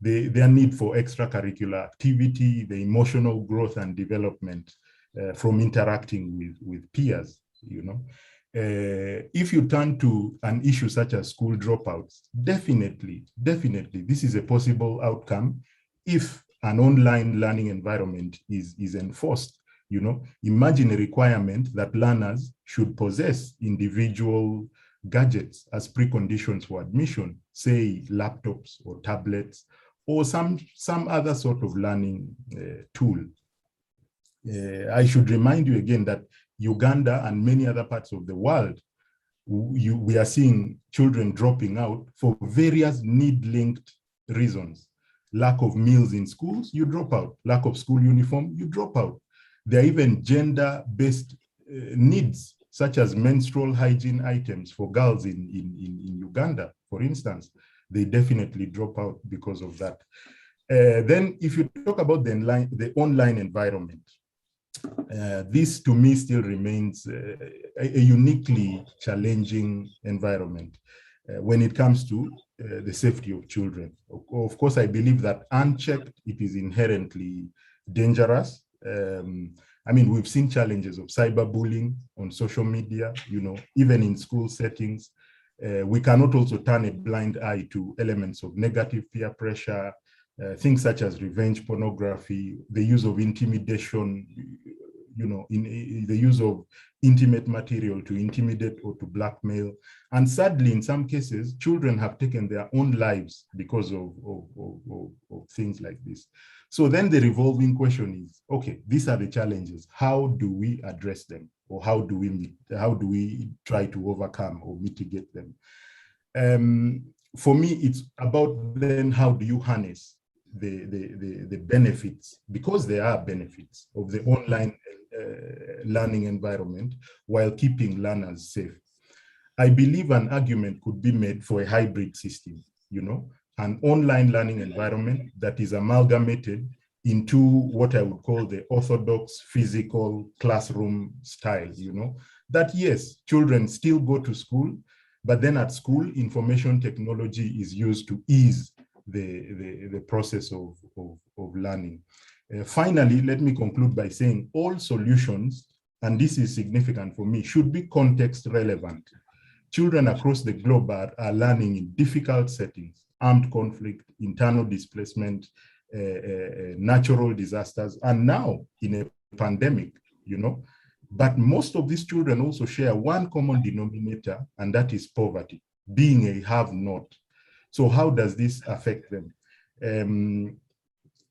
Their need for extracurricular activity, the emotional growth and development from interacting with peers, If you turn to an issue such as school dropouts, definitely, this is a possible outcome if an online learning environment is enforced. You know, imagine a requirement that learners should possess individual gadgets as preconditions for admission, say laptops or tablets, or some other sort of learning tool. I should remind you again that Uganda and many other parts of the world, we are seeing children dropping out for various need-linked reasons. Lack of meals in schools, you drop out. Lack of school uniform, you drop out. There are even gender-based needs, such as menstrual hygiene items for girls in Uganda, for instance. They definitely drop out because of that. Then if you talk about the online environment, this to me still remains a uniquely challenging environment when it comes to the safety of children. Of course, I believe that unchecked, it is inherently dangerous. I mean, we've seen challenges of cyberbullying on social media, you know, even in school settings. We cannot also turn a blind eye to elements of negative peer pressure, things such as revenge pornography, the use of intimidation, you know, in the use of intimate material to intimidate or to blackmail. And sadly, in some cases, children have taken their own lives because of things like this. So then the revolving question is, okay, these are the challenges. How do we address them? Or how do we try to overcome or mitigate them? For me, it's about then how do you harness the benefits, because there are benefits of the online learning environment while keeping learners safe. I believe an argument could be made for a hybrid system, you know, an online learning environment that is amalgamated into what I would call the orthodox physical classroom style, you know, that yes, children still go to school, but then at school, information technology is used to ease the process of learning. Finally, let me conclude by saying all solutions, and this is significant for me, should be context relevant. Children across the globe are learning in difficult settings, armed conflict, internal displacement, natural disasters, and now in a pandemic, you know. But most of these children also share one common denominator, and that is poverty, being a have-not. So how does this affect them?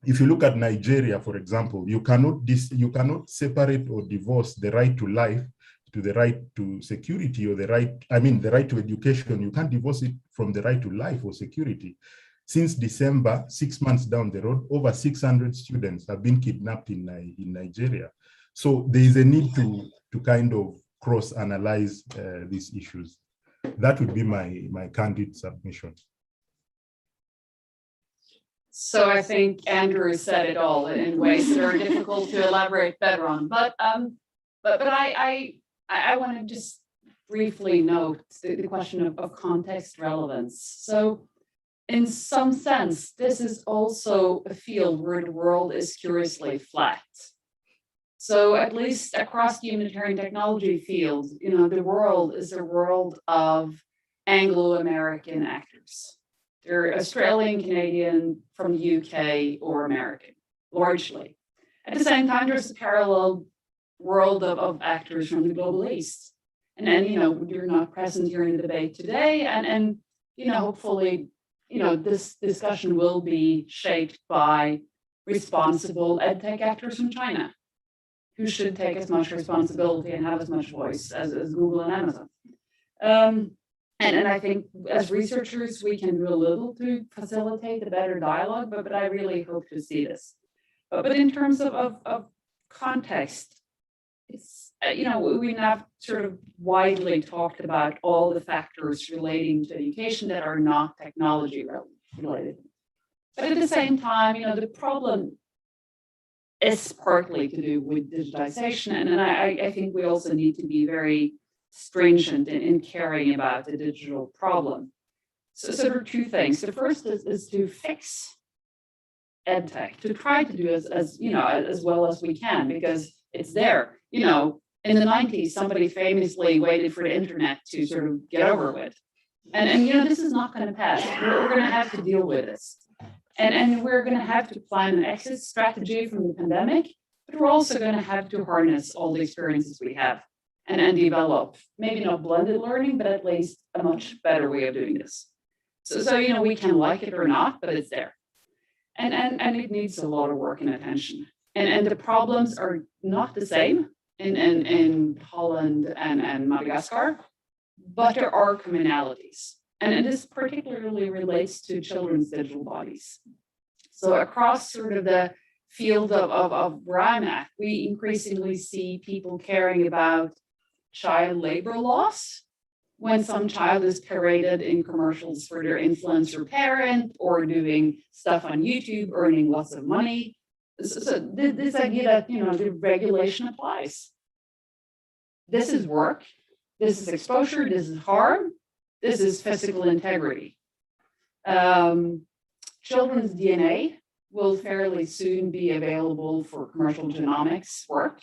If you look at Nigeria, for example, you cannot separate or divorce the right to life to the right to security, or the right to education. You can't divorce it from the right to life or security. Since December, 6 months down the road, over 600 students have been kidnapped in Nigeria. So there is a need to kind of cross-analyze these issues. That would be my candid submission. So I think Andrew said it all in ways that are difficult to elaborate better on. But I want to just briefly note the question of context relevance. So in some sense, this is also a field where the world is curiously flat. So at least across the humanitarian technology field, you know, the world is a world of Anglo-American actors. They're Australian, Canadian, from the UK, or American, largely. At the same time, there's a parallel world of actors from the Global East. And then, you know, you're not present here in the debate today. And you know, hopefully, you know, this discussion will be shaped by responsible edtech actors from China, who should take as much responsibility and have as much voice as Google and Amazon. And I think as researchers, we can do a little to facilitate a better dialogue, but I really hope to see this. But in terms of context, it's, you know, we now sort of widely talked about all the factors relating to education that are not technology related. But at the same time, you know, the problem is partly to do with digitization. And I think we also need to be very stringent in caring about the digital problem. So there are two things. The first is to fix edtech, to try to do as you know, as well as we can, because it's there. You know, in the 90s, somebody famously waited for the internet to sort of get over with. And you know, this is not going to pass. We're going to have to deal with this. And we're going to have to plan an exit strategy from the pandemic. but we're also going to have to harness all the experiences we have and develop, maybe not blended learning, but at least a much better way of doing this. So you know, we can like it or not, but it's there. And it needs a lot of work and attention. And the problems are not the same in Holland and Madagascar, but there are commonalities. And this particularly relates to children's digital bodies. So across sort of the field of where I'm at, we increasingly see people caring about child labor laws when some child is paraded in commercials for their influencer parent or doing stuff on YouTube, earning lots of money. So this idea that, you know, the regulation applies. This is work, this is exposure, this is harm, this is physical integrity. Children's DNA will fairly soon be available for commercial genomics work.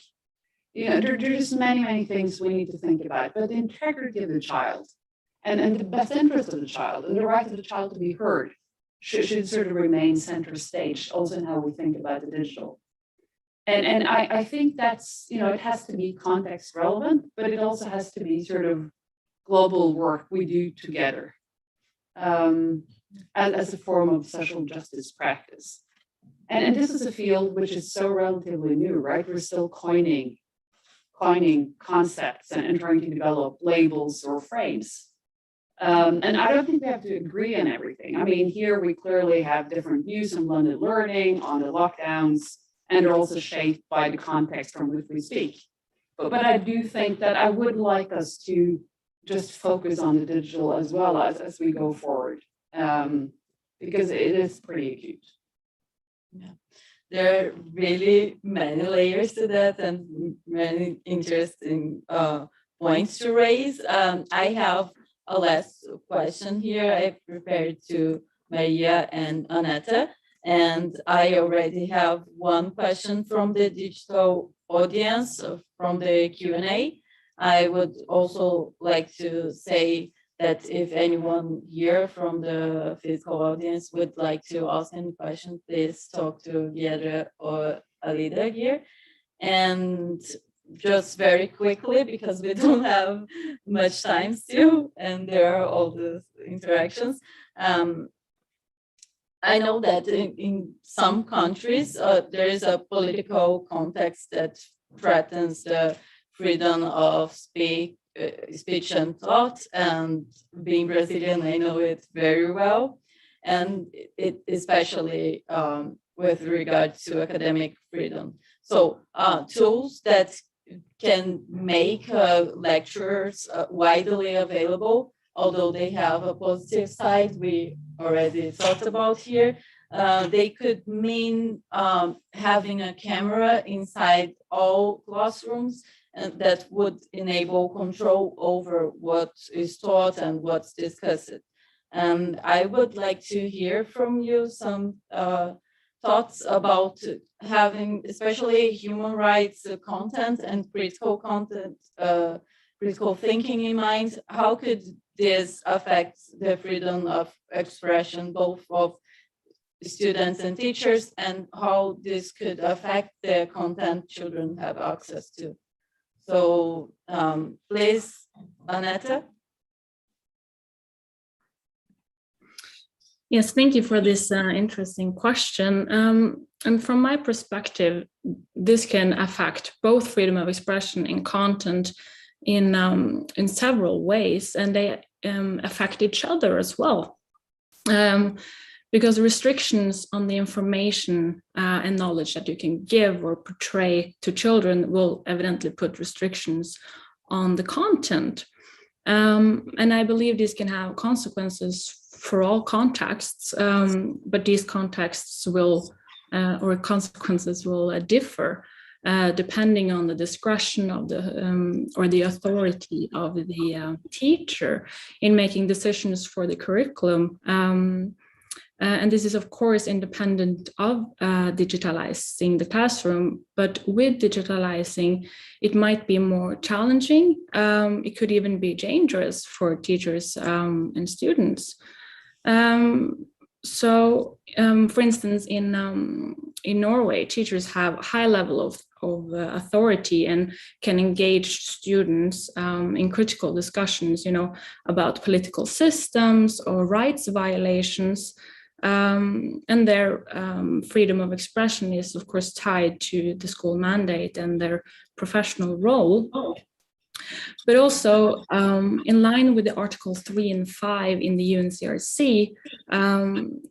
You know, there are just many things we need to think about, but the integrity of the child and the best interest of the child and the right of the child to be heard should sort of remain center stage, also in how we think about the digital. And I think that's, you know, it has to be context relevant, but it also has to be sort of global work we do together as a form of social justice practice. And this is a field which is so relatively new, right? We're still coining concepts and trying to develop labels or frames. And I don't think we have to agree on everything. I mean, here we clearly have different views on blended learning, on the lockdowns, and they're also shaped by the context from which we speak. But I do think that I would like us to just focus on the digital as well as we go forward, because it is pretty acute. Yeah. There are really many layers to that and many interesting points to raise. I have a last question here I prepared to Maria and Aneta, and I already have one question from the digital audience from the Q&A. I would also like to say that if anyone here from the physical audience would like to ask any question, please talk to Giedre or Alida here. And just very quickly, because we don't have much time still, and there are all these interactions. I know that in some countries, there is a political context that threatens the freedom of speech and thought, and being Brazilian, I know it very well, and it especially with regard to academic freedom. So tools that can make lectures widely available, although they have a positive side we already talked about here. They could mean having a camera inside all classrooms, and that would enable control over what is taught and what's discussed. And I would like to hear from you some thoughts about having, especially human rights content and critical content, critical thinking in mind. How could this affect the freedom of expression, both of students and teachers, and how this could affect the content children have access to? So please, Aneta. Yes, thank you for this interesting question. And from my perspective, this can affect both freedom of expression and content in several ways, and they affect each other as well. Because restrictions on the information and knowledge that you can give or portray to children will evidently put restrictions on the content. And I believe this can have consequences for all contexts, but these contexts will, or consequences will differ depending on the discretion of the, or the authority of the teacher in making decisions for the curriculum. And this is, of course, independent of digitalizing the classroom, but with digitalizing, it might be more challenging. It could even be dangerous for teachers and students. So, for instance, in Norway, teachers have a high level of authority and can engage students in critical discussions, about political systems or rights violations. And their freedom of expression is, of course, tied to the school mandate and their professional role. But also, in line with the Article 3 and 5 in the UNCRC,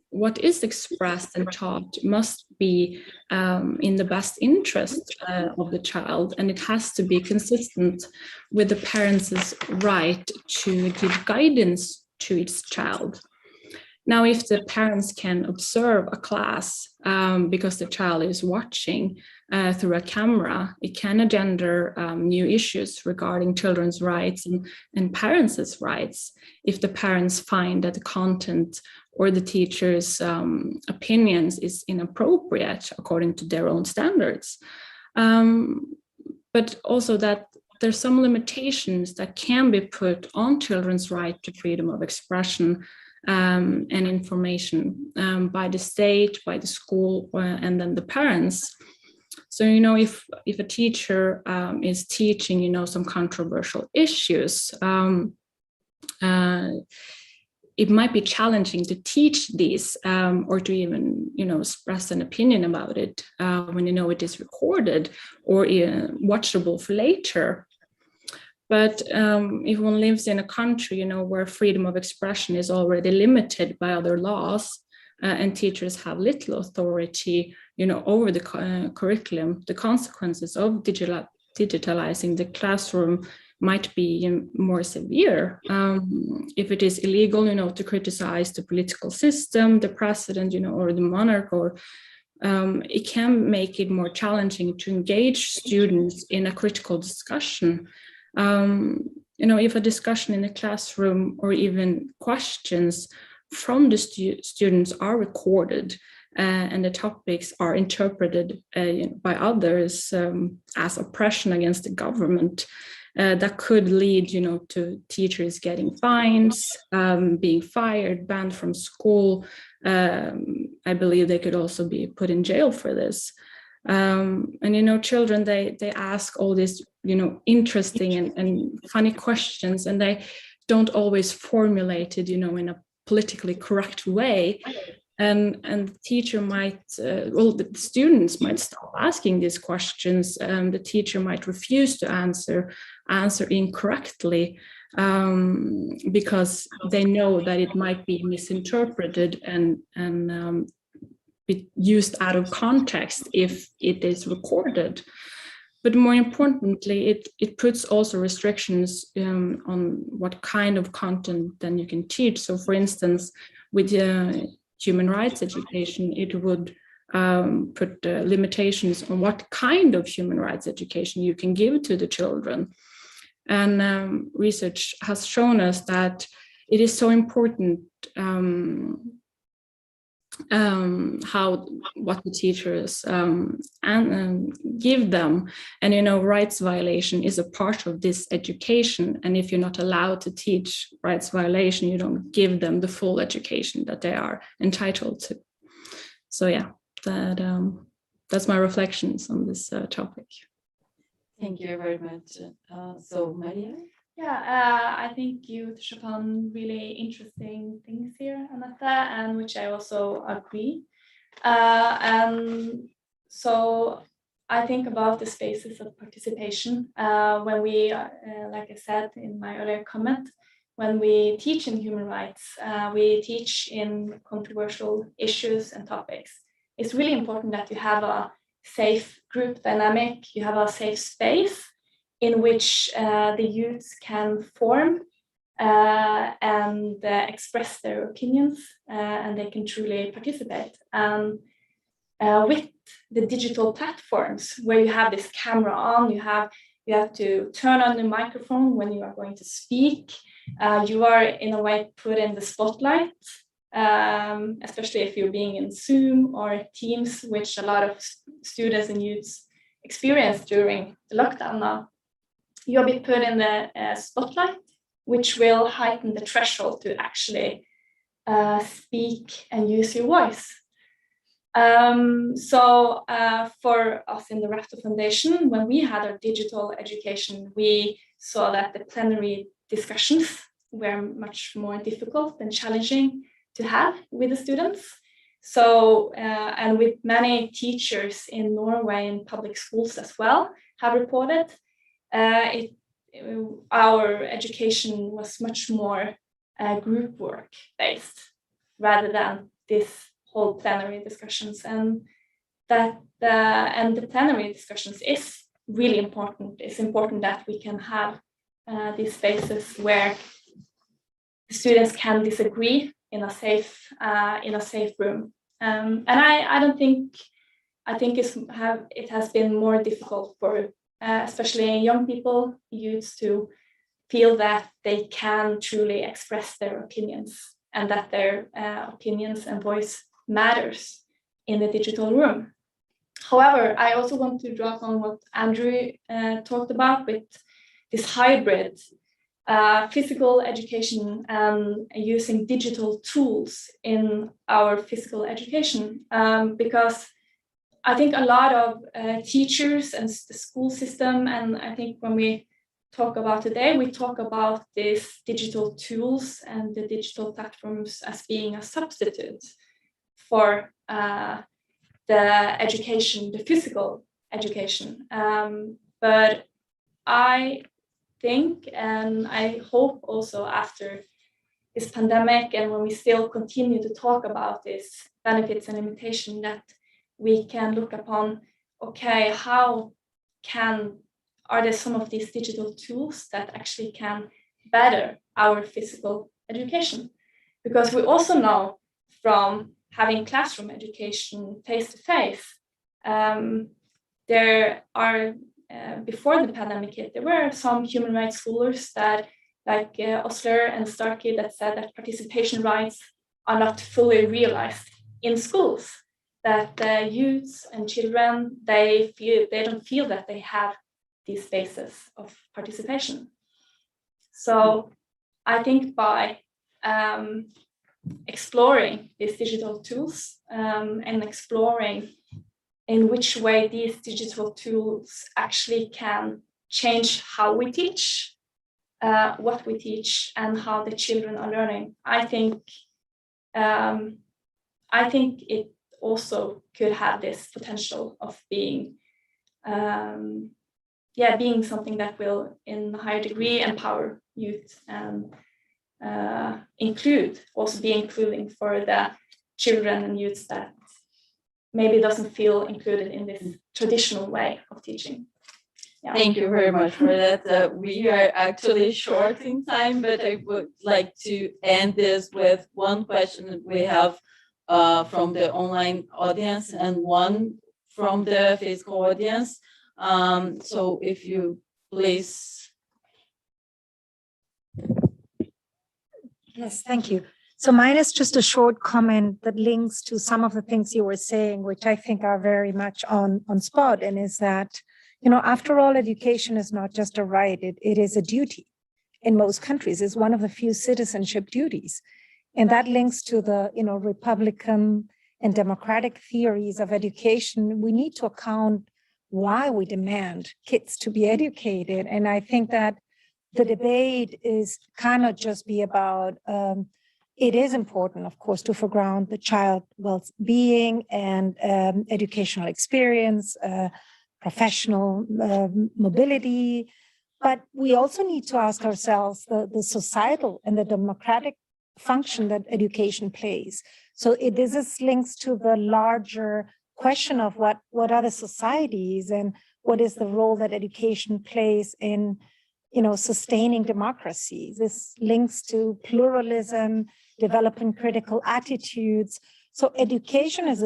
what is expressed and taught must be in the best interest of the child, and it has to be consistent with the parents' right to give guidance to its child. Now, if the parents can observe a class because the child is watching through a camera, it can engender new issues regarding children's rights and parents' rights if the parents find that the content or the teacher's opinions is inappropriate according to their own standards. But also that there's some limitations that can be put on children's right to freedom of expression and information by the state, by the school, and then the parents. So, if a teacher is teaching, some controversial issues, it might be challenging to teach these or to even, express an opinion about it when it is recorded or watchable for later. But if one lives in a country, where freedom of expression is already limited by other laws and teachers have little authority, over the curriculum, the consequences of digitalizing the classroom might be more severe. If it is illegal, to criticize the political system, the president, or the monarch, or it can make it more challenging to engage students in a critical discussion. If a discussion in the classroom or even questions from the students are recorded and the topics are interpreted by others as oppression against the government, that could lead, to teachers getting fines, being fired, banned from school. I believe they could also be put in jail for this. And children, they ask all these interesting and funny questions, and they don't always formulate it in a politically correct way, and the teacher might the students might stop asking these questions. The teacher might refuse to answer incorrectly because they know that it might be misinterpreted and be used out of context if it is recorded. But more importantly, it puts also restrictions on what kind of content then you can teach. So for instance, with human rights education, it would put limitations on what kind of human rights education you can give to the children. And research has shown us that it is so important what the teachers and give them, and rights violation is a part of this education. And if you're not allowed to teach rights violation, you don't give them the full education that they are entitled to. So yeah, that's my reflections on this topic. Thank you very much. So Maria? Yeah, I think you touched upon really interesting things here, Anette, and which I also agree. And so I think about the spaces of participation when we, like I said in my earlier comment, when we teach in human rights, we teach in controversial issues and topics. It's really important that you have a safe group dynamic, you have a safe space in which the youths can form and express their opinions, and they can truly participate. And with the digital platforms, where you have this camera on, you have to turn on the microphone when you are going to speak. You are in a way put in the spotlight, especially if you're being in Zoom or Teams, which a lot of students and youths experienced during the lockdown now. You'll be put in the spotlight, which will heighten the threshold to actually speak and use your voice. For us in the Raptor Foundation, when we had our digital education, we saw that the plenary discussions were much more difficult and challenging to have with the students. And with many teachers in Norway and public schools as well have reported, our education was much more group work based rather than this whole plenary discussions, and the plenary discussions is really important. It's important that we can have these spaces where the students can disagree in a safe room. And I think it has been more difficult for especially young people, youths, to feel that they can truly express their opinions and that their opinions and voice matters in the digital room. However, I also want to draw on what Andrew talked about with this hybrid physical education and using digital tools in our physical education, because I think a lot of teachers and the school system, and I think when we talk about today, we talk about these digital tools and the digital platforms as being a substitute for the education, the physical education. But I think, and I hope also after this pandemic, and when we still continue to talk about these benefits and limitations, that we can look upon, okay, are there some of these digital tools that actually can better our physical education? Because we also know from having classroom education face-to-face, there are, before the pandemic hit, there were some human rights scholars that, like Osler and Starkey, that said that participation rights are not fully realized in schools, that youths and children, they don't feel that they have these spaces of participation. So I think by exploring these digital tools and exploring in which way these digital tools actually can change how we teach, what we teach, and how the children are learning, I think it also could have this potential of being being something that will in a higher degree empower youth and be including for the children and youths that maybe doesn't feel included in this traditional way of teaching. Yeah. Thank you very much for that. We are actually short in time, but I would like to end this with one question that we have from the online audience and one from the physical audience. So if you please. Yes, thank you. So mine is just a short comment that links to some of the things you were saying, which I think are very much on spot, and is that, after all, education is not just a right, it is a duty. In most countries, it's one of the few citizenship duties. And that links to the, Republican and democratic theories of education. We need to account why we demand kids to be educated. And I think that the debate cannot just be about, it is important, of course, to foreground the child's well-being and educational experience, professional mobility. But we also need to ask ourselves the societal and the democratic function that education plays. So this links to the larger question of what are the societies and what is the role that education plays in sustaining democracy. This links to pluralism, developing critical attitudes. So education is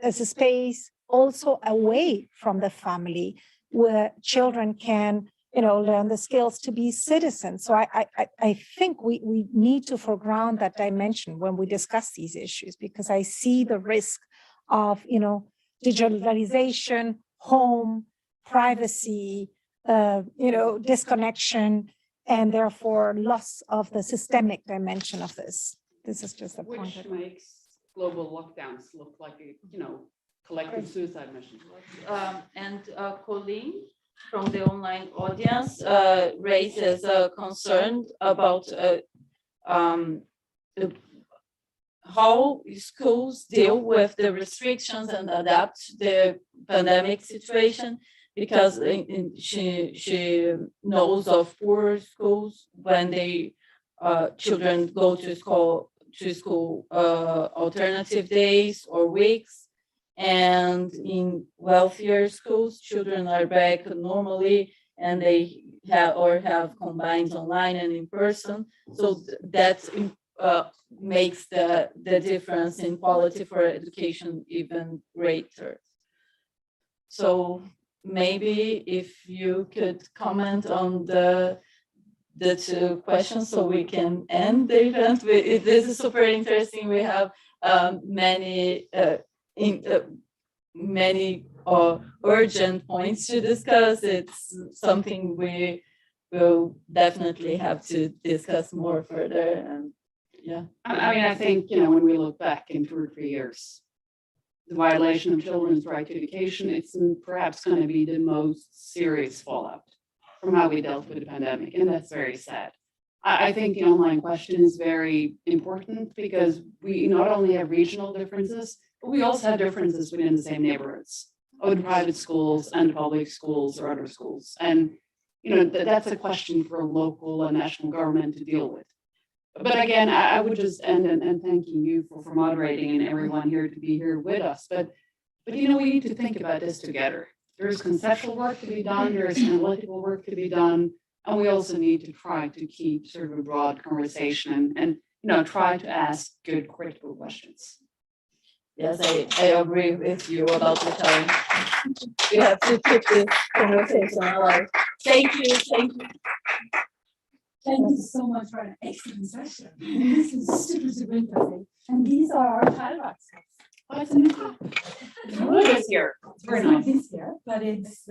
a space also away from the family where children can, learn the skills to be citizens. So I think we need to foreground that dimension when we discuss these issues, because I see the risk of, digitalization, home, privacy, disconnection, and therefore loss of the systemic dimension of this. this is just the point. Which makes global lockdowns look like a, collective suicide mission. And Colleen from the online audience raises a concern about how schools deal with the restrictions and adapt to the pandemic situation, because she knows of poor schools when they children go to school alternative days or weeks, and in wealthier schools children are back normally and they have combined online and in person, so that makes the difference in quality for education even greater. So maybe if you could comment on the two questions so we can end the event. This is super interesting. We have many urgent points to discuss. It's something we will definitely have to discuss more further. And yeah, I mean, I think, when we look back in 2 or 3 years, the violation of children's right to education, it's perhaps going to be the most serious fallout from how we dealt with the pandemic, and that's very sad. I think the online question is very important because we not only have regional differences, but we also have differences within the same neighborhoods, or the private schools and the public schools or other schools. And, that's a question for local and national government to deal with. But again, I would just end and thanking you for moderating and everyone here to be here with us. But we need to think about this together. There's conceptual work to be done, there's analytical work to be done, and we also need to try to keep sort of a broad conversation and try to ask good critical questions. yes, I agree with you about the challenge. We have to keep this conversation alive. Thank you. Thank you so much for an excellent session. This is super interesting. And these are our child rights. Oh, it's a new cup. This year. It's very It's not nice. this year, but it's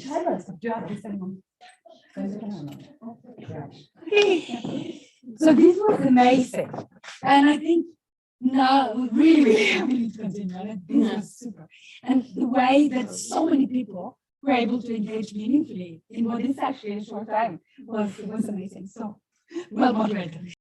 child rights. Do you have this anyone? So this was amazing. And I think now we really need to continue. And this was super. And the way that so many people were able to engage meaningfully in what is actually a short time was amazing. So well moderated.